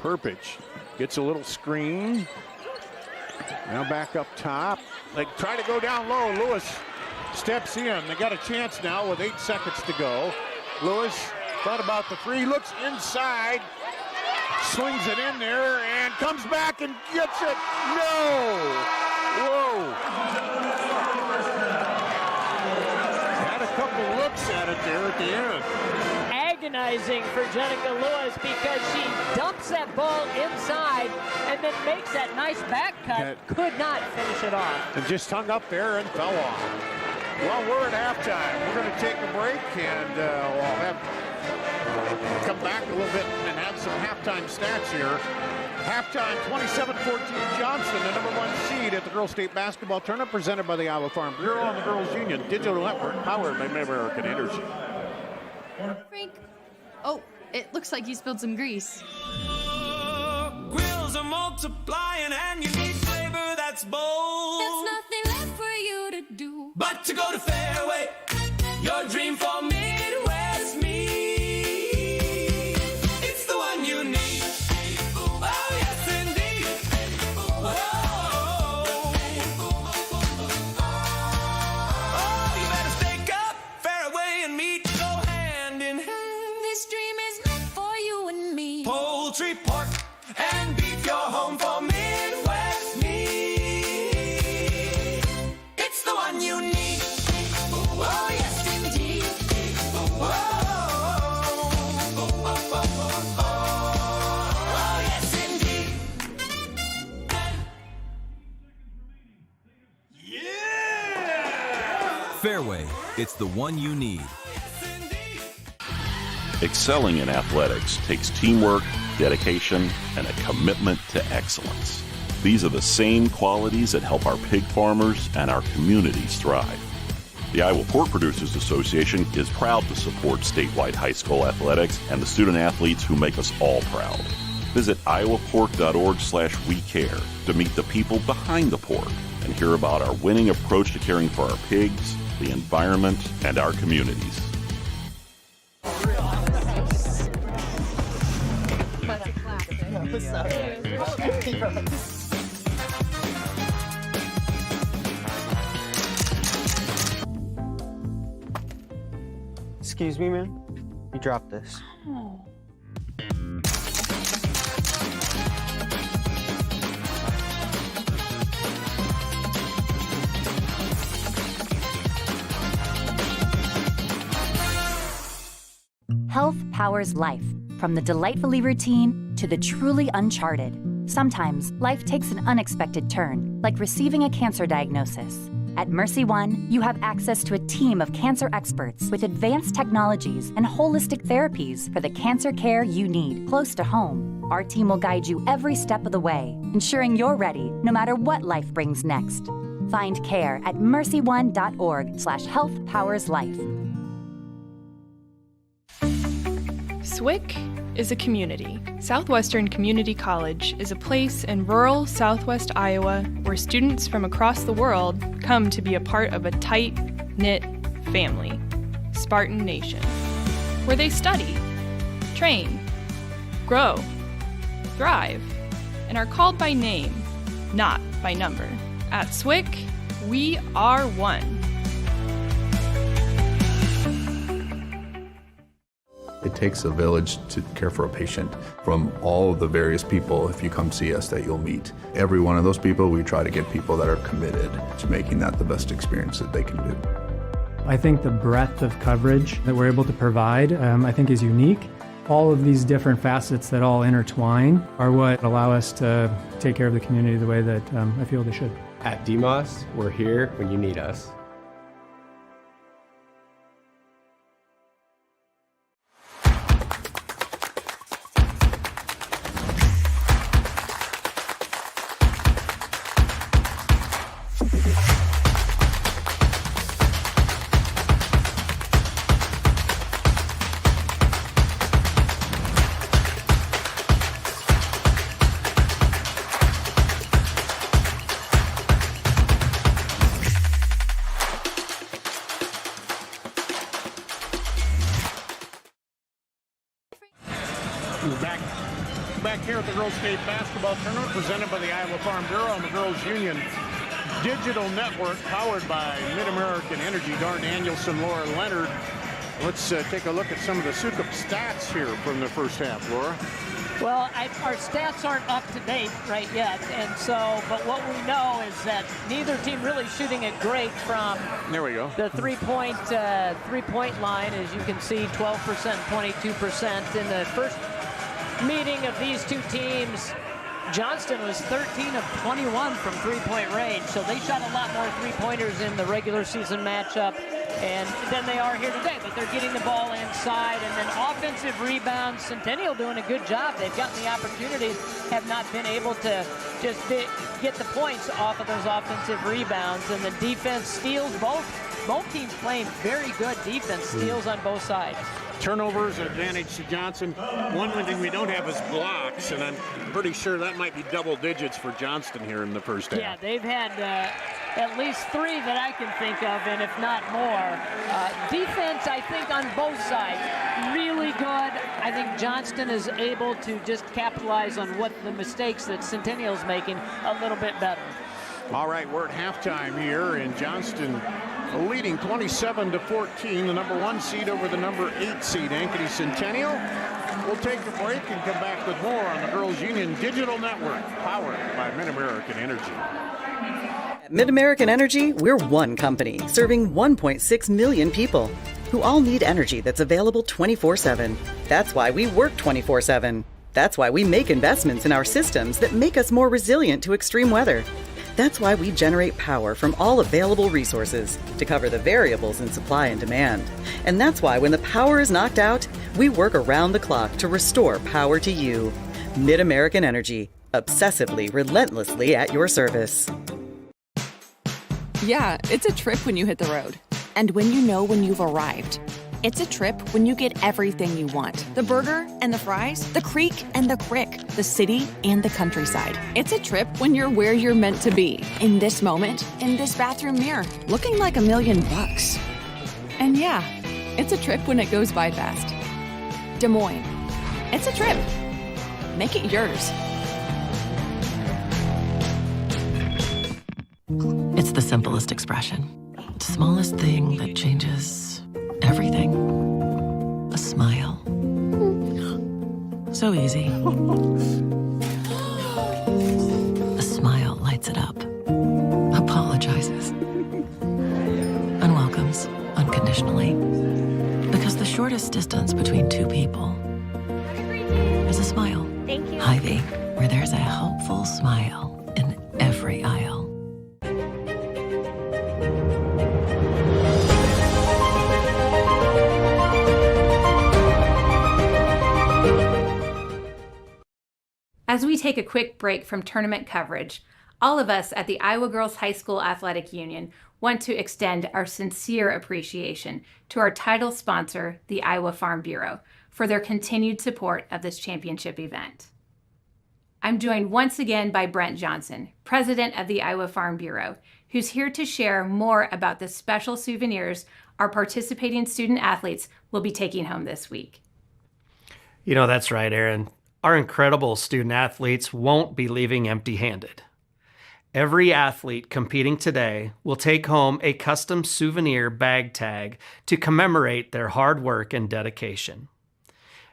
Speaker 1: Perpich gets a little screen. Now back up top. They try to go down low. Lewis steps in. They got a chance now with 8 seconds to go. Lewis thought about the three, looks inside, slings it in there, and comes back and gets it. No! Whoa! Had a couple looks at it there at the end.
Speaker 2: Agonizing for Jenica Lewis because she dumps that ball inside and then makes that nice back cut. Could not finish it off.
Speaker 1: And just hung up there and fell off. Well, we're at halftime. We're going to take a break and we'll come back a little bit and have some halftime stats here. Halftime, 27-14 Johnston, the #1 seed at the Girls State Basketball Tournament, presented by the Iowa Farm Bureau and the Girls Union Digital Network, powered by Mid-American Energy.
Speaker 14: Frank, oh, it looks like you spilled some grease.
Speaker 15: Grills are multiplying and you need flavor that's bold.
Speaker 11: There's nothing left for you to do
Speaker 15: but to go to Fairway, your dream for Midwest meat. It's the one you need. Oh, yes, indeed. Oh, you better stake up, Fairway and meat go hand in hand.
Speaker 11: This dream is meant for you and me.
Speaker 15: Poultry, pork, and beef, your home for Midwest meat. It's the one you need. Whoa.
Speaker 16: Fairway, it's the one you need.
Speaker 17: Excelling in athletics takes teamwork, dedication, and a commitment to excellence. These are the same qualities that help our pig farmers and our communities thrive. The Iowa Pork Producers Association is proud to support statewide high school athletics and the student athletes who make us all proud. Visit iowapork.org/WeCare to meet the people behind the pork and hear about our winning approach to caring for our pigs, the environment, and our communities.
Speaker 18: Excuse me, man. You dropped this.
Speaker 19: Health powers life, from the delightfully routine to the truly uncharted. Sometimes life takes an unexpected turn, like receiving a cancer diagnosis. At Mercy One, you have access to a team of cancer experts with advanced technologies and holistic therapies for the cancer care you need close to home. Our team will guide you every step of the way, ensuring you're ready no matter what life brings next. Find care at mercyone.org/healthpowerslife.
Speaker 20: SWIC is a community. Southwestern Community College is a place in rural southwest Iowa where students from across the world come to be a part of a tight-knit family, Spartan Nation, where they study, train, grow, thrive, and are called by name, not by number. At SWIC, we are one.
Speaker 21: It takes a village to care for a patient. From all of the various people, if you come see us, that you'll meet. Every one of those people, we try to get people that are committed to making that the best experience that they can do.
Speaker 22: I think the breadth of coverage that we're able to provide, I think is unique. All of these different facets that all intertwine are what allow us to take care of the community the way that I feel they should.
Speaker 23: At DMOS, we're here when you need us.
Speaker 1: Back here at the Girls State Basketball Tournament presented by the Iowa Farm Bureau and the Girls Union Digital Network, powered by Mid-American Energy. Darn Danielson, Laura Leonard. Let's take a look at some of the Sukup stats here from the first half, Laura.
Speaker 2: Well, our stats aren't up to date right yet, and so, but what we know is that neither team really shooting it great from
Speaker 1: there we go.
Speaker 2: The three-point line, as you can see, 12%, 22% in the first meeting of these two teams. Johnston was 13 of 21 from three-point range, so they shot a lot more three-pointers in the regular season matchup and than they are here today, but they're getting the ball inside. And then offensive rebounds, Centennial doing a good job. They've gotten the opportunity, have not been able to just get the points off of those offensive rebounds. And the defense steals, both teams playing very good defense, steals on both sides.
Speaker 1: Turnovers advantage to Johnson. One thing we don't have is blocks, and I'm pretty sure that might be double digits for Johnston here in the first half.
Speaker 2: Yeah, they've had at least 3 that I can think of, and if not more. Defense, I think, on both sides, really good. I think Johnston is able to just capitalize on what the mistakes that Centennial's making a little bit better.
Speaker 1: All right, we're at halftime here, and Johnston leading 27-14, the number 1 seed over the number 8 seed, Ankeny Centennial. We'll take a break and come back with more on the Girls Union Digital Network, powered by Mid-American Energy.
Speaker 3: At Mid-American Energy, we're one company serving 1.6 million people who all need energy that's available 24/7. That's why we work 24/7. That's why we make investments in our systems that make us more resilient to extreme weather. That's why we generate power from all available resources to cover the variables in supply and demand. And that's why when the power is knocked out, we work around the clock to restore power to you. Mid-American Energy, obsessively, relentlessly at your service.
Speaker 4: Yeah, it's a trip when you hit the road. And when you know when you've arrived. It's a trip when you get everything you want. The burger and the fries, the creek and the crick, the city and the countryside. It's a trip when you're where you're meant to be. In this moment, in this bathroom mirror, looking like $1 million. And yeah, it's a trip when it goes by fast. Des Moines. It's a trip. Make it yours.
Speaker 5: It's the simplest expression. The smallest thing that changes everything. A smile. So easy. A smile lights it up. Apologizes. And welcomes unconditionally. Because the shortest distance between two people is a smile.
Speaker 6: Thank you.
Speaker 5: Hy-Vee, where there's a helpful smile in every aisle.
Speaker 9: As we take a quick break from tournament coverage, all of us at the Iowa Girls High School Athletic Union want to extend our sincere appreciation to our title sponsor, the Iowa Farm Bureau, for their continued support of this championship event. I'm joined once again by Brent Johnston, president of the Iowa Farm Bureau, who's here to share more about the special souvenirs our participating student athletes will be taking home this week.
Speaker 8: You know, that's right, Aaron. Our incredible student athletes won't be leaving empty-handed. Every athlete competing today will take home a custom souvenir bag tag to commemorate their hard work and dedication.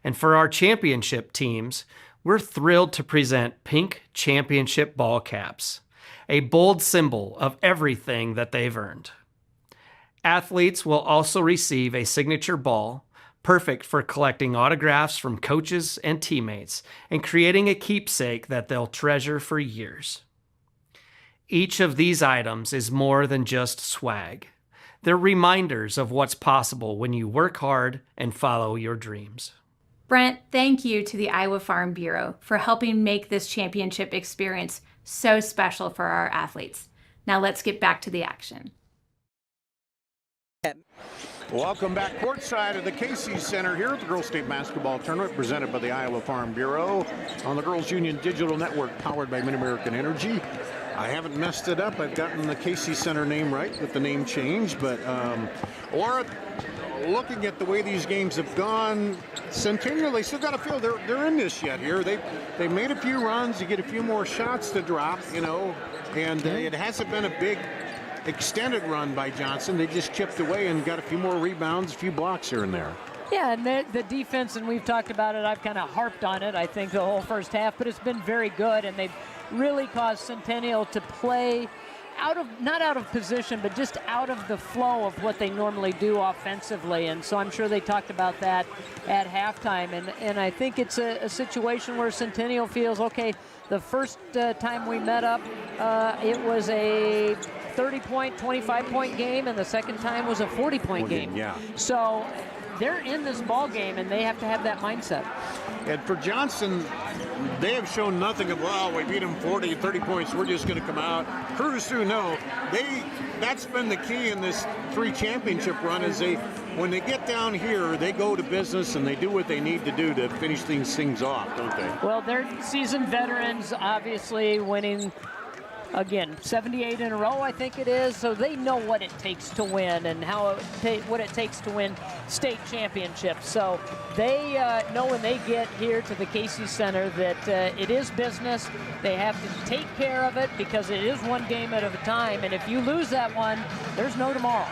Speaker 8: And for our championship teams, we're thrilled to present pink championship ball caps, a bold symbol of everything that they've earned. Athletes will also receive a signature ball, perfect for collecting autographs from coaches and teammates and creating a keepsake that they'll treasure for years. Each of these items is more than just swag. They're reminders of what's possible when you work hard and follow your dreams.
Speaker 9: Brent, thank you to the Iowa Farm Bureau for helping make this championship experience so special for our athletes. Now let's get back to the action.
Speaker 1: Welcome back courtside of the Casey Center here at the Girls State Basketball Tournament presented by the Iowa Farm Bureau on the Girls Union Digital Network powered by Mid-American Energy. I haven't messed it up. I've gotten the Casey Center name right with the name change, but Laura, looking at the way these games have gone, Centennial, they still got to feel they're in this yet here. They made a few runs. You get a few more shots to drop, you know, and it hasn't been a big extended run by Johnston. They just chipped away and got a few more rebounds, a few blocks here and there.
Speaker 2: Yeah, and the defense, and we've talked about it, I've kind of harped on it, I think, the whole first half, but it's been very good, and they've really caused Centennial to play not out of position, but just out of the flow of what they normally do offensively. And so I'm sure they talked about that at halftime. And I think it's a situation where Centennial feels, okay, the first time we met up, it was a 30-point, 25-point game, and the second time was a 40-point game.
Speaker 1: Yeah.
Speaker 2: So they're in this ball game, and they have to have that mindset.
Speaker 1: And for Johnston, they have shown nothing of, well, we beat them 40, 30 points, we're just going to come out, cruise through. No, that's been the key in this 3 championship run is when they get down here, they go to business and they do what they need to do to finish these things off, don't they?
Speaker 2: Well, they're seasoned veterans, obviously winning, again, 78 in a row, I think it is. So they know what it takes to win and what it takes to win state championships. So they know when they get here to the Casey Center that it is business. They have to take care of it because it is one game at a time. And if you lose that one, there's no tomorrow.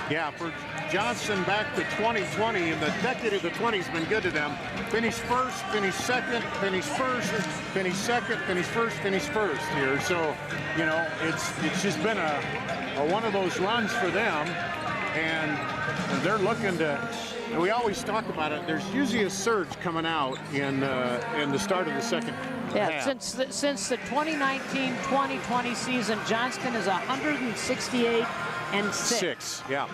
Speaker 1: Yeah, for Johnston back to 2020, and the decade of the 20s been good to them. Finish first, finish second, finish first, finish second, finish first here. So, you know, it's just been a one of those runs for them. And they're looking to, and we always talk about it, there's usually a surge coming out in the start of the second half.
Speaker 2: Since the 2019-2020 season, Johnston is 168-6.
Speaker 1: Yeah.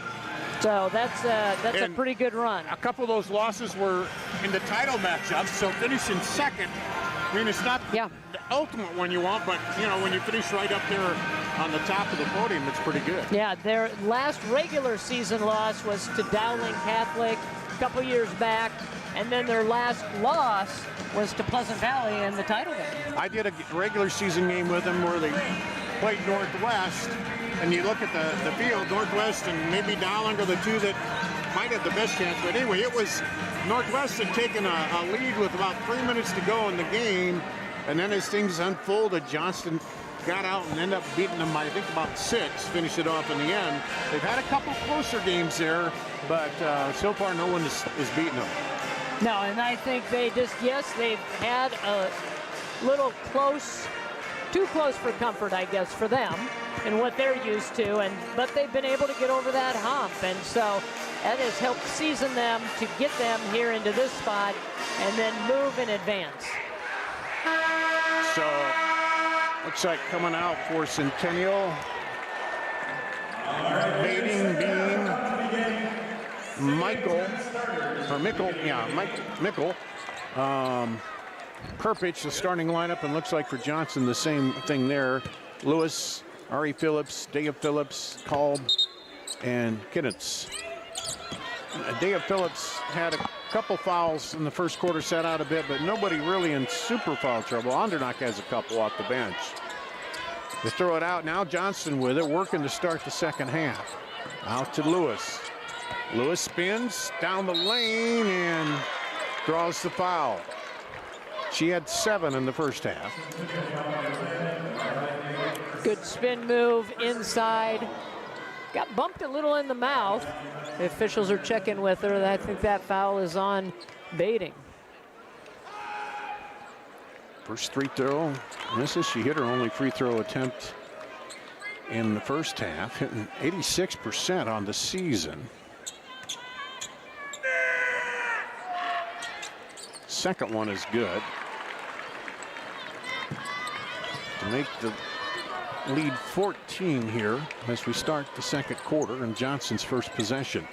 Speaker 2: So that's a pretty good run.
Speaker 1: A couple of those losses were in the title matchups, so finishing second, I mean, it's not the ultimate one you want, but, you know, when you finish right up there on the top of the podium, it's pretty good.
Speaker 2: Yeah, their last regular season loss was to Dowling Catholic a couple years back, and then their last loss was to Pleasant Valley in the title game.
Speaker 1: I did a regular season game with them where they played Northwest, and you look at the field, Northwest and maybe Dowling are the two that might have the best chance. But anyway, it was Northwest had taken a lead with about 3 minutes to go in the game, and then as things unfolded, Johnston got out and ended up beating them by, I think, about 6, finish it off in the end. They've had a couple closer games there, but so far no one is beating them.
Speaker 2: No, and I think they just, they've had a little close, too close for comfort, I guess, for them and what they're used to, but they've been able to get over that hump, and so that has helped season them to get them here into this spot and then move in advance.
Speaker 1: So, looks like coming out for Centennial, Bating, Bean, Mickle. Kerpich, the starting lineup, and looks like for Johnston the same thing there. Lewis, Ari Phillips, Dave Phillips, Kolb, and Kinnitz. Dave Phillips had a couple fouls in the first quarter, sat out a bit, but nobody really in super foul trouble. Andernock has a couple off the bench. They throw it out. Now Johnston with it, working to start the second half. Out to Lewis. Lewis spins down the lane and draws the foul. She had 7 in the first half.
Speaker 2: Good spin move inside. Got bumped a little in the mouth. The officials are checking with her. I think that foul is on Bating.
Speaker 1: First free throw misses. She hit her only free throw attempt in the first half, hitting 86% on the season. Second one is good to make the lead 14 here as we start the second quarter in Johnston's first possession.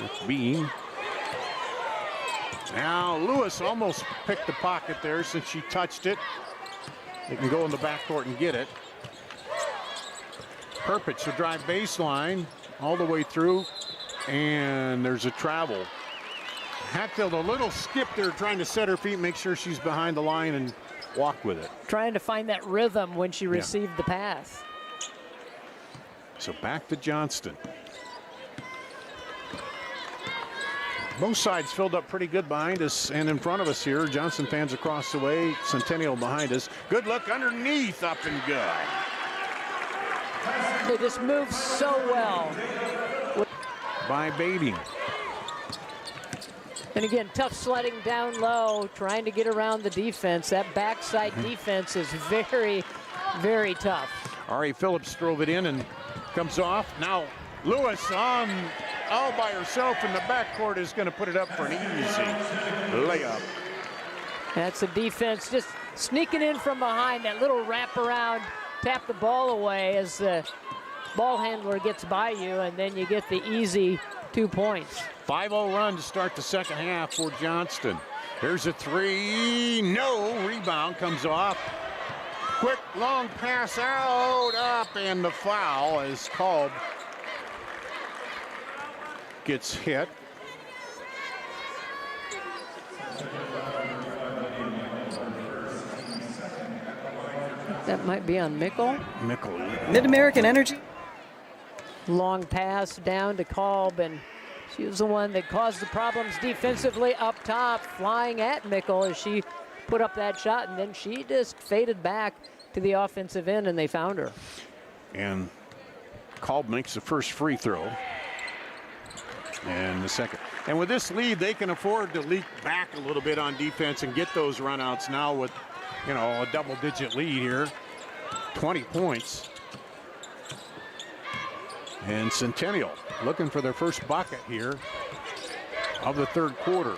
Speaker 1: It's Bean. Now Lewis almost picked the pocket there since she touched it. They can go in the backcourt and get it. Kerpich to drive baseline all the way through, and there's a travel. Hatfield a little skip there trying to set her feet, make sure she's behind the line and walk with it.
Speaker 2: Trying to find that rhythm when she received the pass.
Speaker 1: So back to Johnston. Both sides filled up pretty good behind us and in front of us here. Johnston fans across the way, Centennial behind us. Good look underneath, up and good.
Speaker 2: They just move so well.
Speaker 1: By Bating.
Speaker 2: And again, tough sledding down low, trying to get around the defense. That backside defense is very, very tough.
Speaker 1: Ari Phillips drove it in and comes off. Now Lewis on all by herself in the backcourt is going to put it up for an easy layup.
Speaker 2: That's a defense just sneaking in from behind. That little wraparound, tap the ball away as the ball handler gets by you, and then you get the easy 2 points.
Speaker 1: 5-0 run to start the second half for Johnston. There's a 3, no, rebound comes off. Quick long pass out, up, and the foul is called. Gets hit.
Speaker 2: That might be on Mickle.
Speaker 1: Mickle.
Speaker 3: Mid-American Energy.
Speaker 2: Long pass down to Kolb, and she was the one that caused the problems defensively up top, flying at Mickle as she put up that shot, and then she just faded back to the offensive end, and they found her.
Speaker 1: And Kolb makes the first free throw. And the second. And with this lead, they can afford to leak back a little bit on defense and get those runouts now with, you know, a double-digit lead here. 20 points. And Centennial looking for their first bucket here of the third quarter.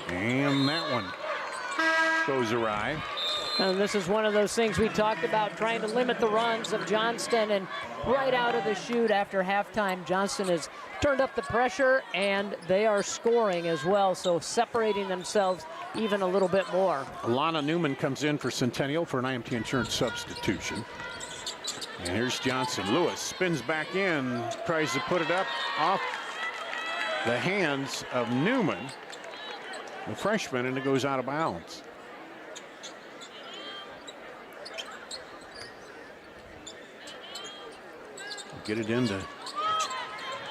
Speaker 1: And that one goes awry.
Speaker 2: And this is one of those things we talked about, trying to limit the runs of Johnston. And right out of the chute after halftime, Johnston has turned up the pressure, and they are scoring as well, so separating themselves even a little bit more.
Speaker 1: Alana Newman comes in for Centennial for an IMT Insurance substitution. And here's Johnson. Lewis spins back in, tries to put it up off the hands of Newman, the freshman, and it goes out of bounds. Get it into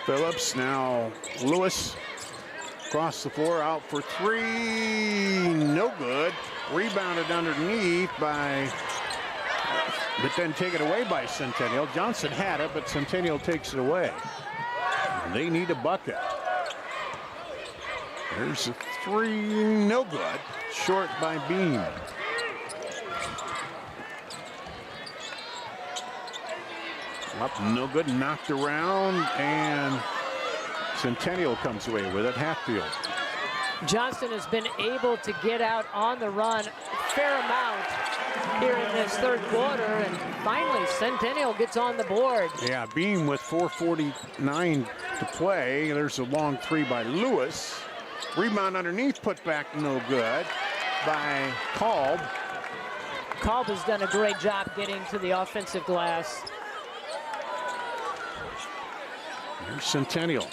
Speaker 1: Phillips. Now Lewis across the floor, out for three. No good. Rebounded underneath by, but then taken away by Centennial. Johnson had it, but Centennial takes it away. And they need a bucket. There's a three. No good. Short by Beam. Up, no good, knocked around, and Centennial comes away with it. Hatfield.
Speaker 2: Johnston has been able to get out on the run a fair amount here in this third quarter, and finally Centennial gets on the board.
Speaker 1: Yeah, Beam with 4:49 to play. There's a long three by Lewis. Rebound underneath, put back, no good by Kolb.
Speaker 2: Kolb has done a great job getting to the offensive glass.
Speaker 1: Here's Centennial.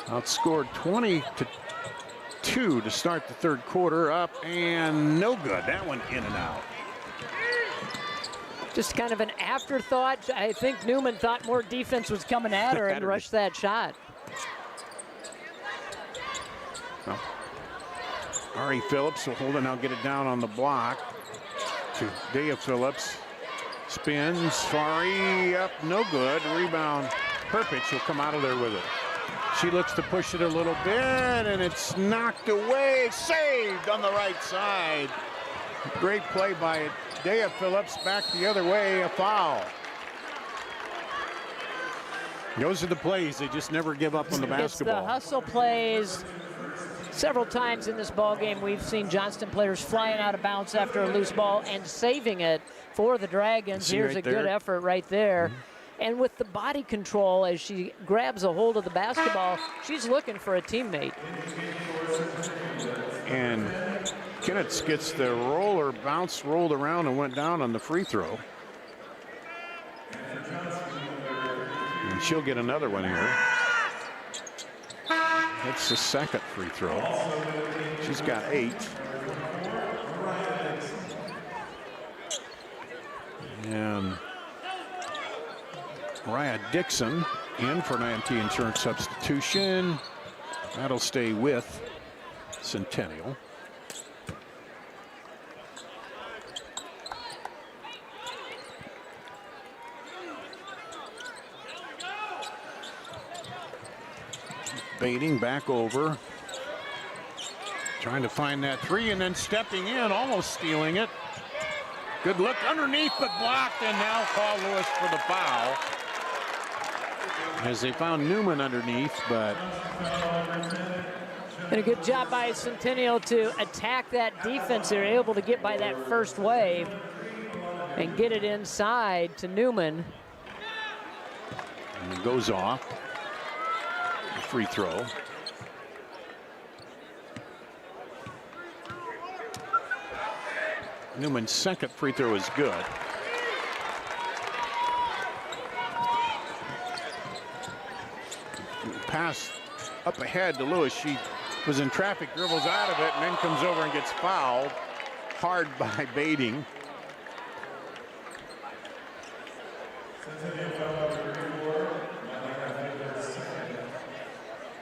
Speaker 1: Outscored 20-2 to start the third quarter. Up and no good. That one in and out.
Speaker 2: Just kind of an afterthought. I think Newman thought more defense was coming at her and rushed that shot.
Speaker 1: Oh. Ari Phillips will hold it now, get it down on the block to Dea Phillips. Spins, Fari up, no good. Rebound, Perpich will come out of there with it. She looks to push it a little bit, and it's knocked away. Saved on the right side. Great play by Dea Phillips, back the other way, a foul. Those are the plays, they just never give up on the basketball.
Speaker 2: It's the hustle plays. Several times in this ball game, we've seen Johnston players flying out of bounds after a loose ball and saving it for the Dragons. Here's a good effort right there. And with the body control, as she grabs a hold of the basketball, she's looking for a teammate.
Speaker 1: And Kinnitz gets the roller, bounce, rolled around, and went down on the free throw. And she'll get another one here. That's the second free throw. She's got 8. And Mariah Dixon in for an IMT Insurance substitution. That'll stay with Centennial. Baiting back over. Trying to find that three and then stepping in, almost stealing it. Good look underneath, but blocked, and now call Lewis for the foul. As they found Newman underneath, but.
Speaker 2: And a good job by Centennial to attack that defense. They're able to get by that first wave and get it inside to Newman.
Speaker 1: And it goes off. Free throw. Newman's second free throw is good. Pass up ahead to Lewis. She was in traffic, dribbles out of it, and then comes over and gets fouled hard by Baiting.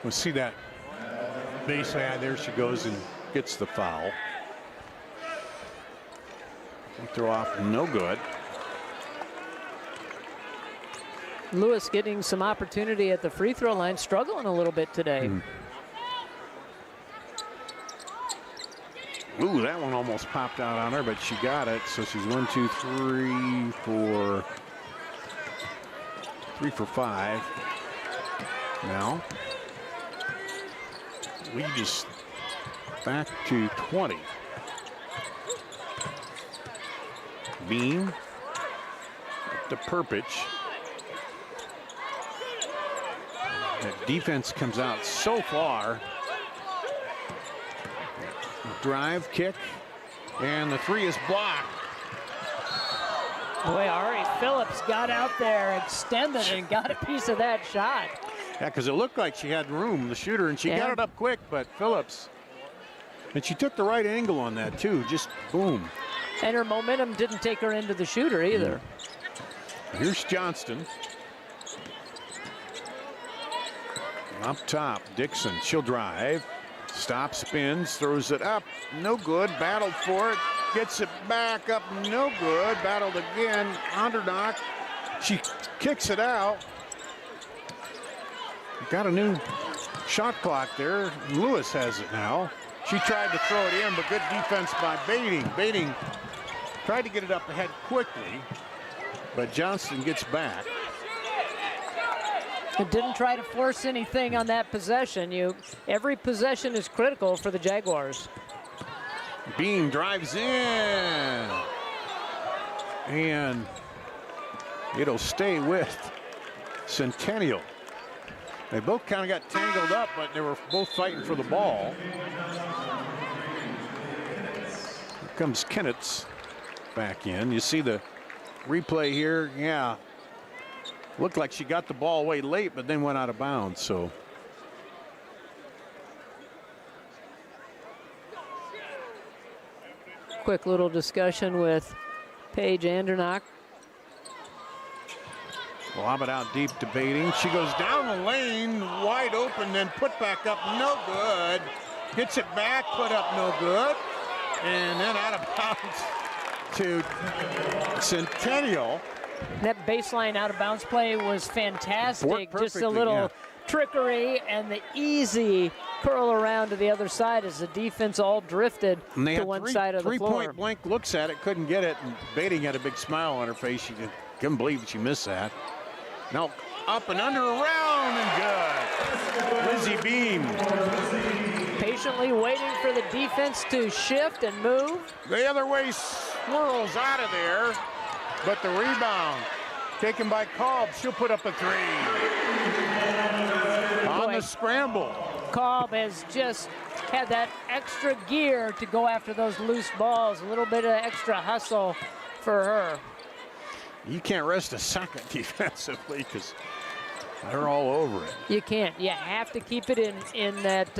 Speaker 1: We'll see that baseline. There she goes and gets the foul. Throw off, no good.
Speaker 2: Lewis getting some opportunity at the free throw line, struggling a little bit today.
Speaker 1: Ooh, that one almost popped out on her, but she got it. So she's 1, 2, 3, 4. 3 for 5. Now, we just back to 20. Beam to Perpich. That defense comes out so far. Drive, kick, and the 3 is blocked.
Speaker 2: Boy, Ari Phillips got out there, extended, and got a piece of that shot.
Speaker 1: Yeah, because it looked like she had room, the shooter, and she got it up quick, but Phillips, and she took the right angle on that too, just boom.
Speaker 2: And her momentum didn't take her into the shooter either.
Speaker 1: Here's Johnston. Up top, Dixon, she'll drive. Stops, spins, throws it up, no good, battled for it, gets it back up, no good, battled again, underknock. She kicks it out. Got a new shot clock there. Lewis has it now. She tried to throw it in, but good defense by Bating. Bating tried to get it up ahead quickly, but Johnston gets back.
Speaker 2: It didn't try to force anything on that possession. Every possession is critical for the Jaguars.
Speaker 1: Beam drives in, and it'll stay with Centennial. They both kind of got tangled up, but they were both fighting for the ball. Here comes Kennetts back in. You see the replay here. Yeah. Looked like she got the ball away late, but then went out of bounds, so.
Speaker 2: Quick little discussion with Paige Andernock.
Speaker 1: Lob it out deep to Bating. She goes down the lane, wide open, then put back up, no good. Hits it back, put up, no good. And then out of bounds to Centennial.
Speaker 2: That baseline out of bounds play was fantastic. Just a little trickery and the easy curl around to the other side as the defense all drifted to one side of the floor.
Speaker 1: Three-point blank looks at it, couldn't get it, and Bating had a big smile on her face. She couldn't believe she missed that. Now up and under, around, and good. Lizzie Beam.
Speaker 2: Patiently waiting for the defense to shift and move.
Speaker 1: The other way swirls out of there. But the rebound taken by Kolb. She'll put up a 3. On the scramble.
Speaker 2: Kolb has just had that extra gear to go after those loose balls. A little bit of extra hustle for her.
Speaker 1: You can't rest a second defensively because they're all over it.
Speaker 2: You can't. You have to keep it in that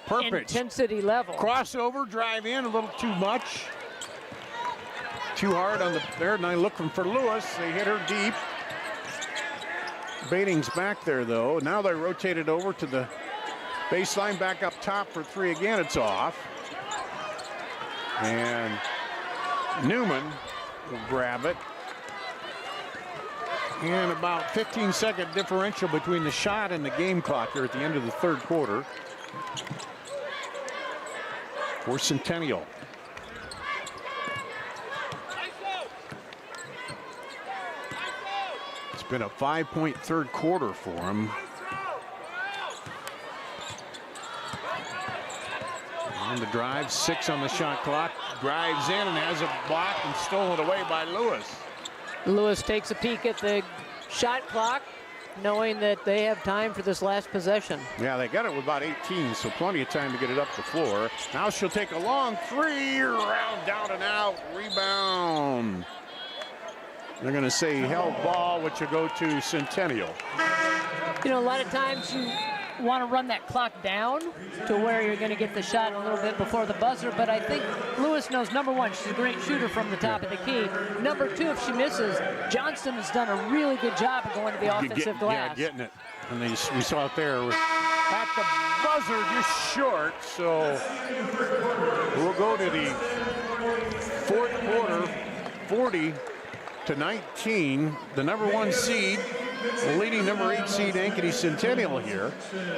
Speaker 2: intensity level.
Speaker 1: Crossover, drive in a little too much. Too hard on the there, and I'm looking for Lewis. They hit her deep. Bating's back there, though. Now they rotate it over to the baseline, back up top for 3 again. It's off. And Newman will grab it. And about 15-second differential between the shot and the game clock here at the end of the third quarter for Centennial. It's been a 5-point third quarter for him. On the drive, 6 on the shot clock. Drives in and has it blocked and stolen away by Lewis.
Speaker 2: Lewis takes a peek at the shot clock, knowing that they have time for this last possession.
Speaker 1: Yeah, they got it with about 18, so plenty of time to get it up the floor. Now she'll take a long 3, around, down and out, rebound. They're going to say held ball, which will go to Centennial.
Speaker 2: You know, a lot of times you want to run that clock down to where you're going to get the shot a little bit before the buzzer, but I think Lewis knows, number one, she's a great shooter from the top of the key. Number two, if she misses, Johnston has done a really good job of going to the offensive glass.
Speaker 1: Yeah, getting it. And we saw it there at the buzzer, just short. So we'll go to the fourth quarter, 40-19. The number 1 seed leading number 8 seed Ankeny Centennial here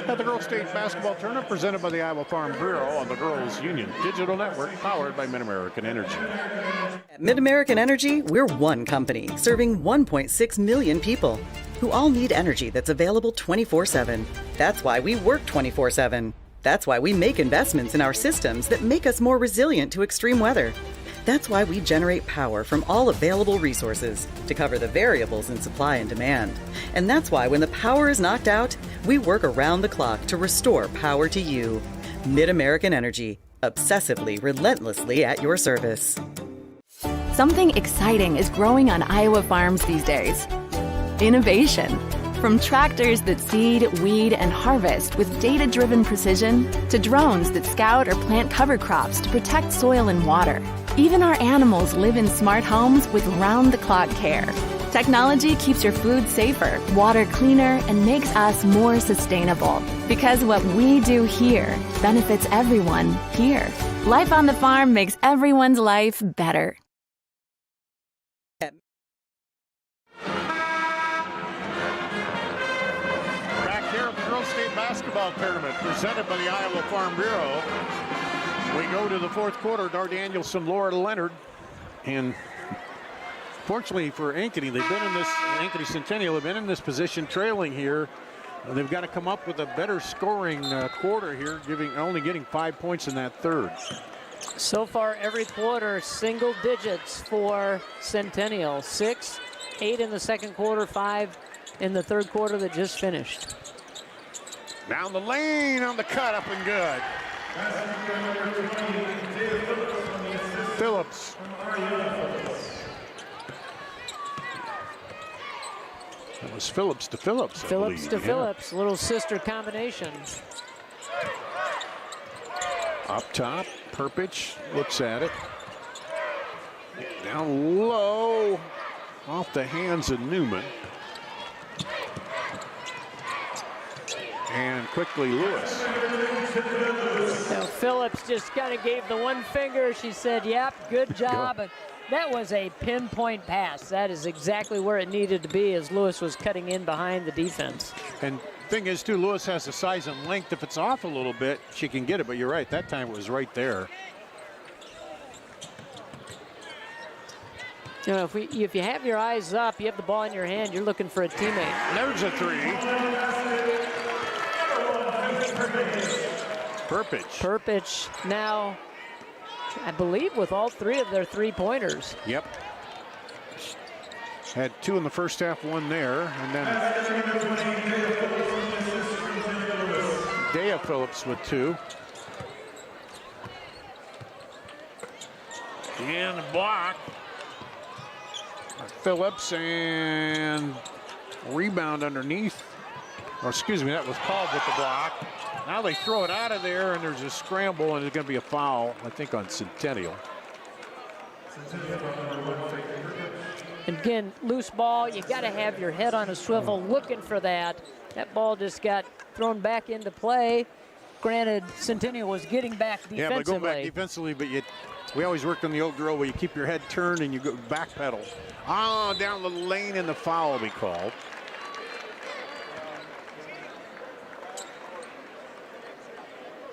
Speaker 1: at the Girls State Basketball Tournament presented by the Iowa Farm Bureau on the Girls Union Digital Network powered by Mid-American Energy.
Speaker 3: At Mid-American Energy, we're one company serving 1.6 million people who all need energy that's available 24/7. That's why we work 24/7. That's why we make investments in our systems that make us more resilient to extreme weather. That's why we generate power from all available resources to cover the variables in supply and demand. And that's why when the power is knocked out, we work around the clock to restore power to you. Mid-American Energy, obsessively, relentlessly at your service.
Speaker 4: Something exciting is growing on Iowa farms these days. Innovation. From tractors that seed, weed, and harvest with data-driven precision to drones that scout or plant cover crops to protect soil and water. Even our animals live in smart homes with round-the-clock care. Technology keeps your food safer, water cleaner, and makes us more sustainable. Because what we do here benefits everyone here. Life on the farm makes everyone's life better.
Speaker 1: State basketball tournament presented by the Iowa Farm Bureau. We go to the fourth quarter. Dar Danielson, Laura Leonard, and fortunately for Ankeny, Ankeny Centennial have been in this position trailing here. They've got to come up with a better scoring quarter here, only getting 5 points in that third.
Speaker 2: So far, every quarter, single digits for Centennial. 6, 8 in the second quarter, 5 in the third quarter that just finished.
Speaker 1: Down the lane on the cut, up and good. Phillips. That was Phillips to Phillips.
Speaker 2: Phillips to Phillips, little sister combination.
Speaker 1: Up top, Perpich looks at it. Down low, off the hands of Newman. And quickly Lewis.
Speaker 2: Now Phillips just kind of gave the one finger. She said, yep, good job. And that was a pinpoint pass. That is exactly where it needed to be as Lewis was cutting in behind the defense.
Speaker 1: And thing is, too, Lewis has the size and length. If it's off a little bit, she can get it. But you're right, that time it was right there.
Speaker 2: You know, if you have your eyes up, you have the ball in your hand, you're looking for a teammate.
Speaker 1: There's a three.
Speaker 2: Perpich now, I believe, with all 3 of their 3-pointers.
Speaker 1: Yep. Had 2 in the first half, 1 there, and then Dea Phillips with 2. And the block. Phillips and rebound underneath. Or excuse me, that was called with the block. Now they throw it out of there, and there's a scramble, and there's going to be a foul, I think, on Centennial.
Speaker 2: Again, loose ball, you got to have your head on a swivel looking for that. That ball just got thrown back into play. Granted, Centennial was getting back defensively.
Speaker 1: Yeah, but going back defensively, but we always worked on the old drill where you keep your head turned and you go back pedal. Down the lane, and the foul will be called.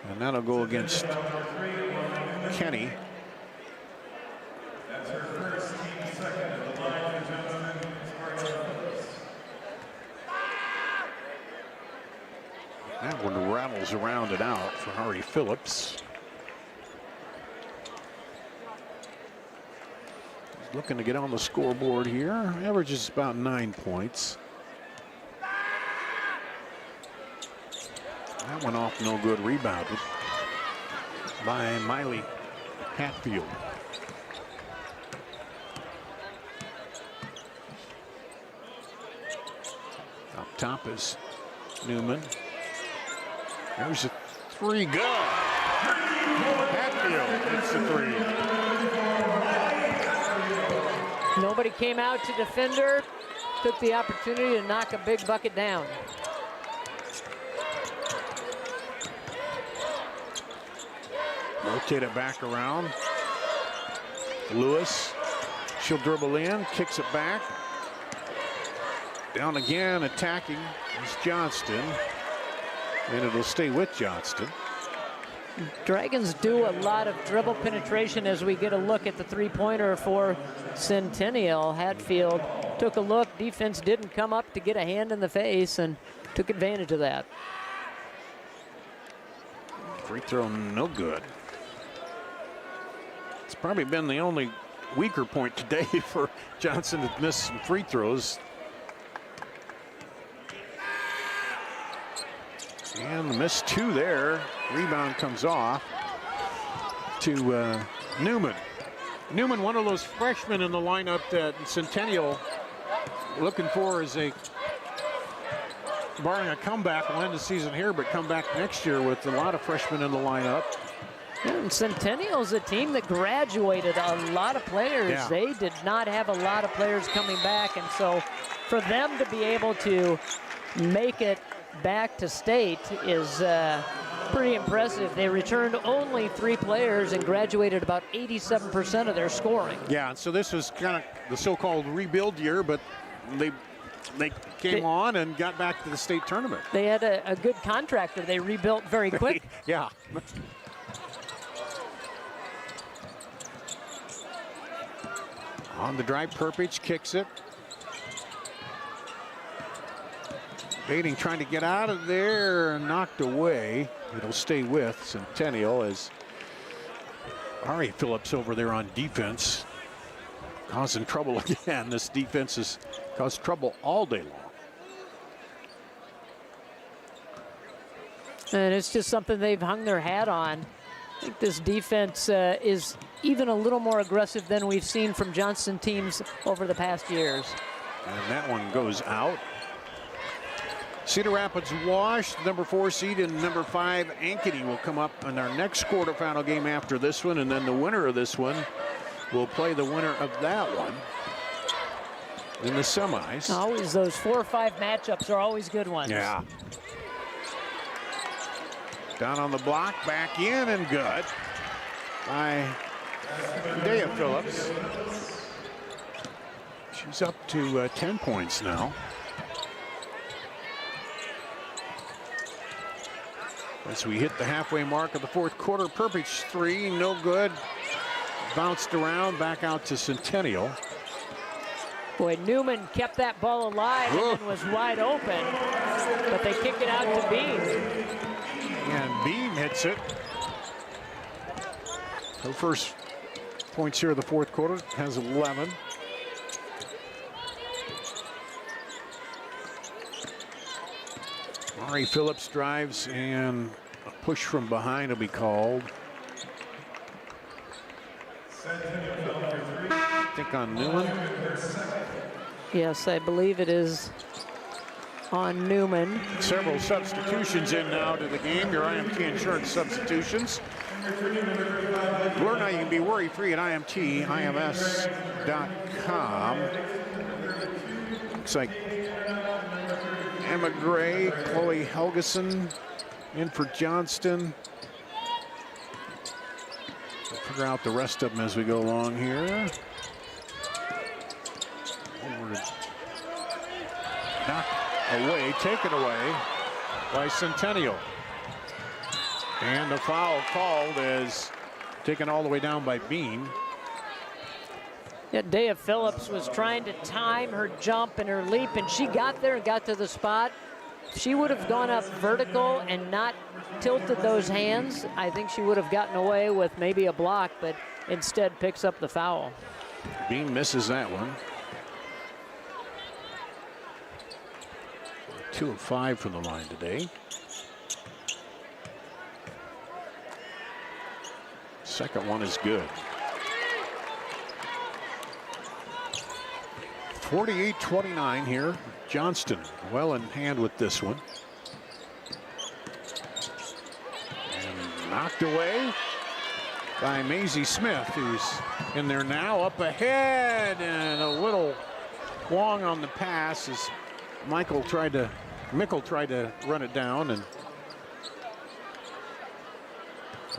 Speaker 1: And that'll go against Kenny. That one rattles around and out for Harry Phillips. He's looking to get on the scoreboard here. Averages about 9 points. That went off no good, rebounded by Miley Hatfield. Up top is Newman. There's a 3, good. Hatfield hits the 3.
Speaker 2: Nobody came out to defend her. Took the opportunity to knock a big bucket down.
Speaker 1: Rotate it back around. Lewis, she'll dribble in, kicks it back. Down again, attacking is Johnston. And it'll stay with Johnston.
Speaker 2: Dragons do a lot of dribble penetration as we get a look at the three-pointer for Centennial. Hatfield took a look. Defense didn't come up to get a hand in the face and took advantage of that.
Speaker 1: Free throw, no good. It's probably been the only weaker point today for Johnson to miss some free throws. And missed 2 there. Rebound comes off to Newman. Newman, one of those freshmen in the lineup that Centennial looking for is barring a comeback, we'll end the season here, but come back next year with a lot of freshmen in the lineup.
Speaker 2: And Centennial's a team that graduated a lot of players.
Speaker 1: Yeah.
Speaker 2: They did not have a lot of players coming back, and so for them to be able to make it back to state is pretty impressive. They returned only 3 players and graduated about 87% of their scoring.
Speaker 1: Yeah, and so this was kind of the so-called rebuild year, but they came on and got back to the state tournament.
Speaker 2: They had a good contractor. They rebuilt very quick.
Speaker 1: Yeah. On the drive, Perpich kicks it. Bating trying to get out of there, knocked away. It'll stay with Centennial as Ari Phillips over there on defense, causing trouble again. This defense has caused trouble all day long.
Speaker 2: And it's just something they've hung their hat on. I think this defense is even a little more aggressive than we've seen from Johnston teams over the past years.
Speaker 1: And that one goes out. Cedar Rapids washed. Number 4 seed and number 5 Ankeny will come up in our next quarterfinal game after this one, and then the winner of this one will play the winner of that one in the semis.
Speaker 2: Always those 4 or 5 matchups are always good ones.
Speaker 1: Yeah. Down on the block, back in, and good by Dea Phillips. She's up to 10 points now. As we hit the halfway mark of the 4th quarter, Perpich 3, no good. Bounced around, back out to Centennial.
Speaker 2: Boy, Newman kept that ball alive and was wide open, but they kick it out to Beam.
Speaker 1: And Beam hits it. Her first points here of the 4th quarter, has 11. Ari Phillips drives, and a push from behind will be called. I think on Newman.
Speaker 2: Yes, I believe it is on Newman.
Speaker 1: Several substitutions in now to the game. Your IMT insurance substitutions. Learn how you can be worry-free at IMTIMS.com. Looks like Emma Gray, Chloe Helgeson in for Johnston. We'll figure out the rest of them as we go along here. Knocked away, taken away by Centennial. And the foul called as taken all the way down by Bean.
Speaker 2: Yeah, Dea Phillips was trying to time her jump and her leap, and she got there and got to the spot. If she would have gone up vertical and not tilted those hands, I think she would have gotten away with maybe a block, but instead picks up the foul.
Speaker 1: Bean misses that one. 2 of 5 from the line today. Second one is good. 48-29 here. Johnston well in hand with this one. And knocked away by Maisie Smith, who's in there now, up ahead, and a little long on the pass as Mickle tried to run it down and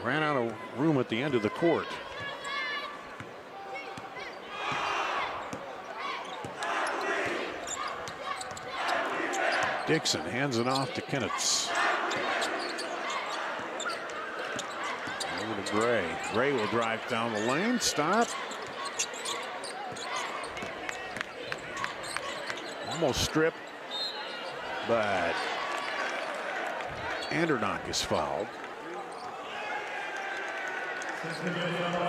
Speaker 1: ran out of room at the end of the court. Dixon hands it off to Kennitz. Over to Gray. Gray will drive down the lane, stop. Almost stripped, but Andernock is fouled.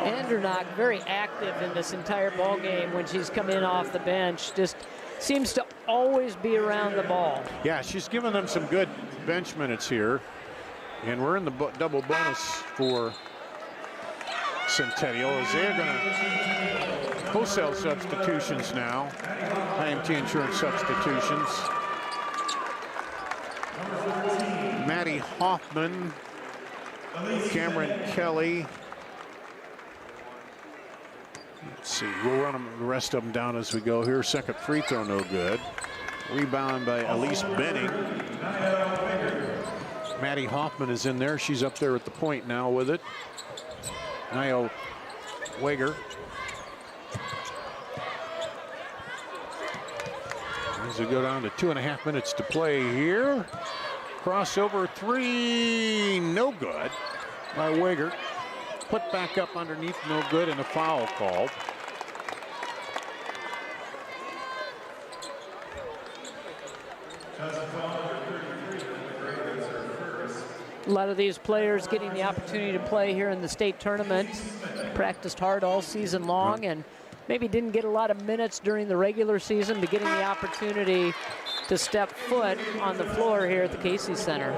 Speaker 2: Andernock very active in this entire ball game when she's come in off the bench. Just seems to always be around the ball.
Speaker 1: Yeah, she's given them some good bench minutes here. And we're in the double bonus for Centennial as they're going to wholesale substitutions now. IMT insurance substitutions. Maddie Hoffman, Cameron Kelly. Let's see, we'll run the rest of them down as we go here. Second free throw, no good. Rebound by Elise Benning. Maddie Hoffman is in there. She's up there at the point now with it. Niall Wager. As we go down to 2.5 minutes to play here. Crossover three, no good by Wager. Put back up underneath, no good, and a foul called.
Speaker 2: A lot of these players getting the opportunity to play here in the state tournament. Practiced hard all season long and maybe didn't get a lot of minutes during the regular season, but getting the opportunity to step foot on the floor here at the Casey Center.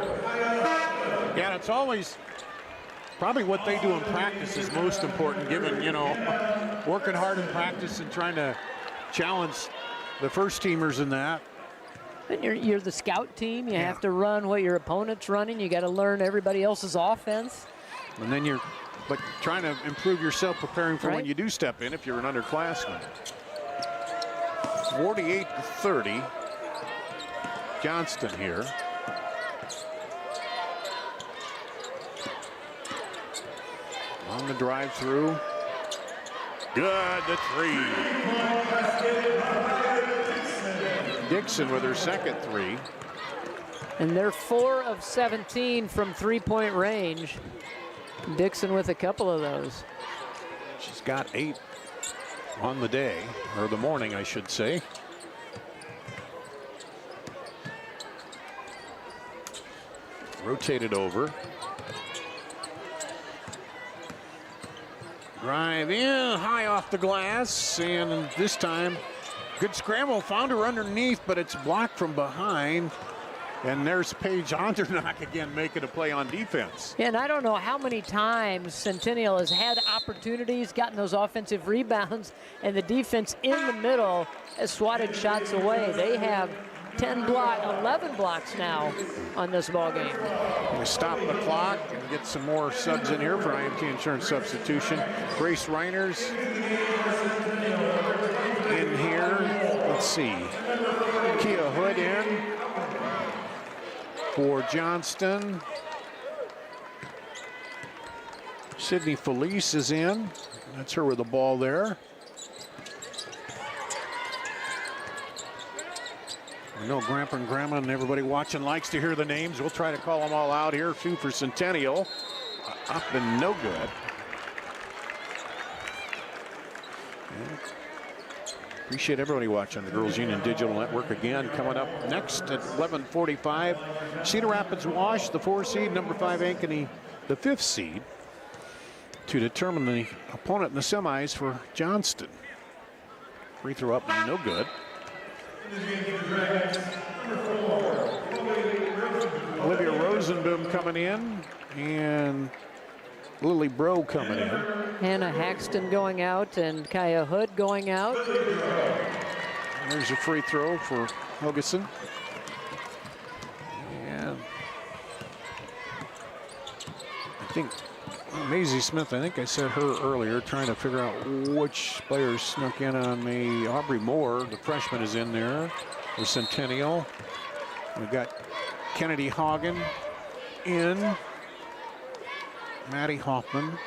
Speaker 1: Yeah, and it's always probably what they do in practice is most important, given, you know, working hard in practice and trying to challenge the first teamers in that.
Speaker 2: And you're the scout team. You have to run what your opponent's running. You got to learn everybody else's offense.
Speaker 1: And then you're trying to improve yourself, preparing for when you do step in if you're an underclassman. 48-30. Johnston here. On the drive through. Good, the three. Dixon with her second three.
Speaker 2: And they're 4 of 17 from three-point range. Dixon with a couple of those.
Speaker 1: She's got 8 on the day, or the morning, I should say. Rotated over. Drive in, high off the glass, and this time, good scramble, found her underneath, but it's blocked from behind. And there's Paige Andernock again making a play on defense.
Speaker 2: Yeah, and I don't know how many times Centennial has had opportunities, gotten those offensive rebounds, and the defense in the middle has swatted shots away. They have 11 blocks now on this ball game.
Speaker 1: We stop the clock and get some more subs in here for IMT insurance substitution. Grace Reiners in here. Let's see. Kia Hood in for Johnston. Sydney Felice is in. That's her with the ball there. I know Grandpa and Grandma and everybody watching likes to hear the names. We'll try to call them all out here. 2 for Centennial. Up and no good. Yeah. Appreciate everybody watching the Girls Union Digital Network. Again, coming up next at 11:45. Cedar Rapids Wash, the 4 seed. Number 5 Ankeny, the 5th seed, to determine the opponent in the semis for Johnston. Free throw up and no good. Olivia Rosenboom coming in, and Lily Bro coming in.
Speaker 2: Hannah Haxton going out, and Kaya Hood going out.
Speaker 1: There's a free throw for Helgeson. And I think Maisie Smith, I think I said her earlier, trying to figure out which players snuck in on me. Aubrey Moore, the freshman, is in there for Centennial. We've got Kennedy Hagen in. Maddie Hoffman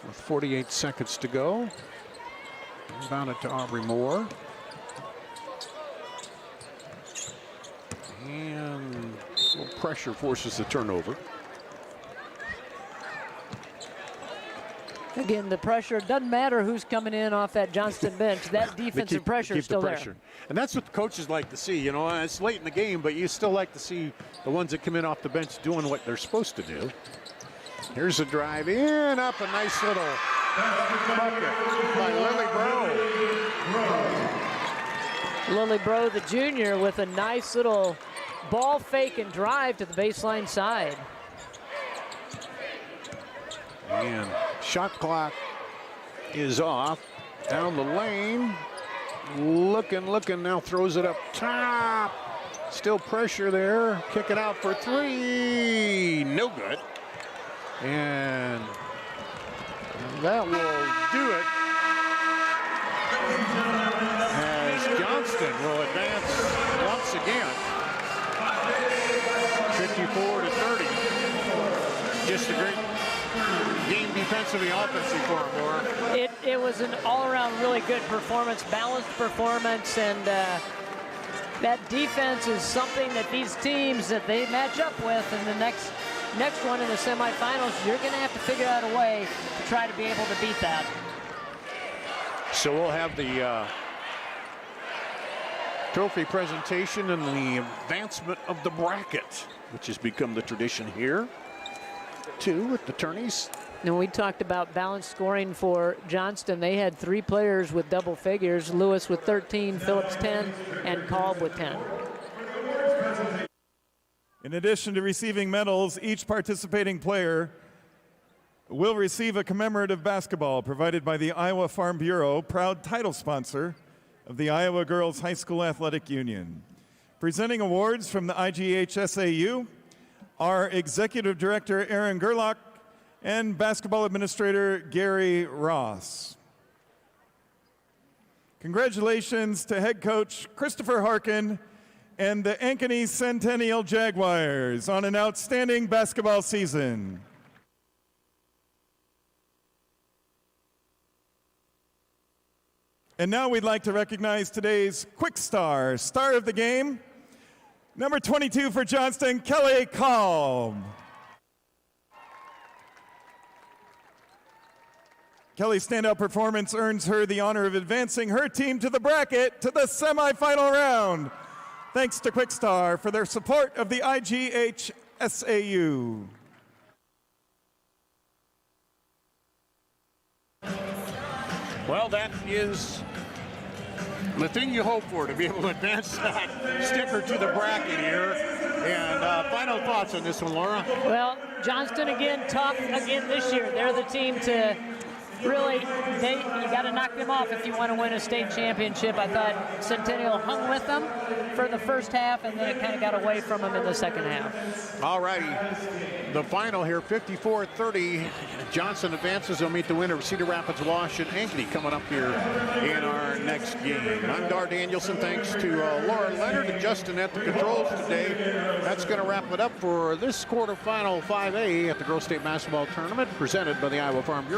Speaker 1: with 48 seconds to go. Inbound it to Aubrey Moore. And a little pressure forces the turnover.
Speaker 2: Again, the pressure doesn't matter who's coming in off that Johnston bench. That defensive pressure is still there.
Speaker 1: And that's what the coaches like to see. You know, it's late in the game, but you still like to see the ones that come in off the bench doing what they're supposed to do. Here's a drive in, up a nice little bucket by Lily Bro.
Speaker 2: Lily Bro, the junior, with a nice little ball fake and drive to the baseline side.
Speaker 1: And shot clock is off. Down the lane. Looking, now throws it up top. Still pressure there. Kick it out for three. No good. And that will do it. As Johnston will advance once again. 54-30. Just a great game defensively, offensively for him, Laura.
Speaker 2: It was an all-around really good performance, balanced performance, and that defense is something that these teams that they match up with in the next one in the semifinals, you're going to have to figure out a way to try to be able to beat that.
Speaker 1: So we'll have the trophy presentation and the advancement of the bracket, which has become the tradition here. Two with the tourneys.
Speaker 2: And we talked about balanced scoring for Johnston. They had 3 players with double figures, Lewis with 13, Phillips 10, and Kolb with 10.
Speaker 6: In addition to receiving medals, each participating player will receive a commemorative basketball provided by the Iowa Farm Bureau, proud title sponsor of the Iowa Girls High School Athletic Union. Presenting awards from the IGHSAU, our Executive Director, Aaron Gerlach, and Basketball Administrator, Gary Ross. Congratulations to Head Coach Christopher Harkin and the Ankeny Centennial Jaguars on an outstanding basketball season. And now we'd like to recognize today's Quick Star of the game, number 22 for Johnston, Kelly Kolb. Kelly's standout performance earns her the honor of advancing her team to the bracket to the semifinal round. Thanks to Quick Star for their support of the IGHSAU.
Speaker 1: Well, that is the thing you hope for, to be able to advance that sticker to the bracket here. And final thoughts on this one, Laura?
Speaker 2: Well, Johnston again, tough again this year. They're the team to really, you got to knock them off if you want to win a state championship. I thought Centennial hung with them for the first half, and then it kind of got away from them in the second half.
Speaker 1: All righty, the final here, 54-30. Johnston advances. They'll meet the winner of Cedar Rapids, Wash, and Ankeny coming up here in our next game. I'm Dar Danielson. Thanks to Laura Leonard and Justin at the controls today. That's going to wrap it up for this quarterfinal 5A at the Girls State Basketball Tournament presented by the Iowa Farm Bureau.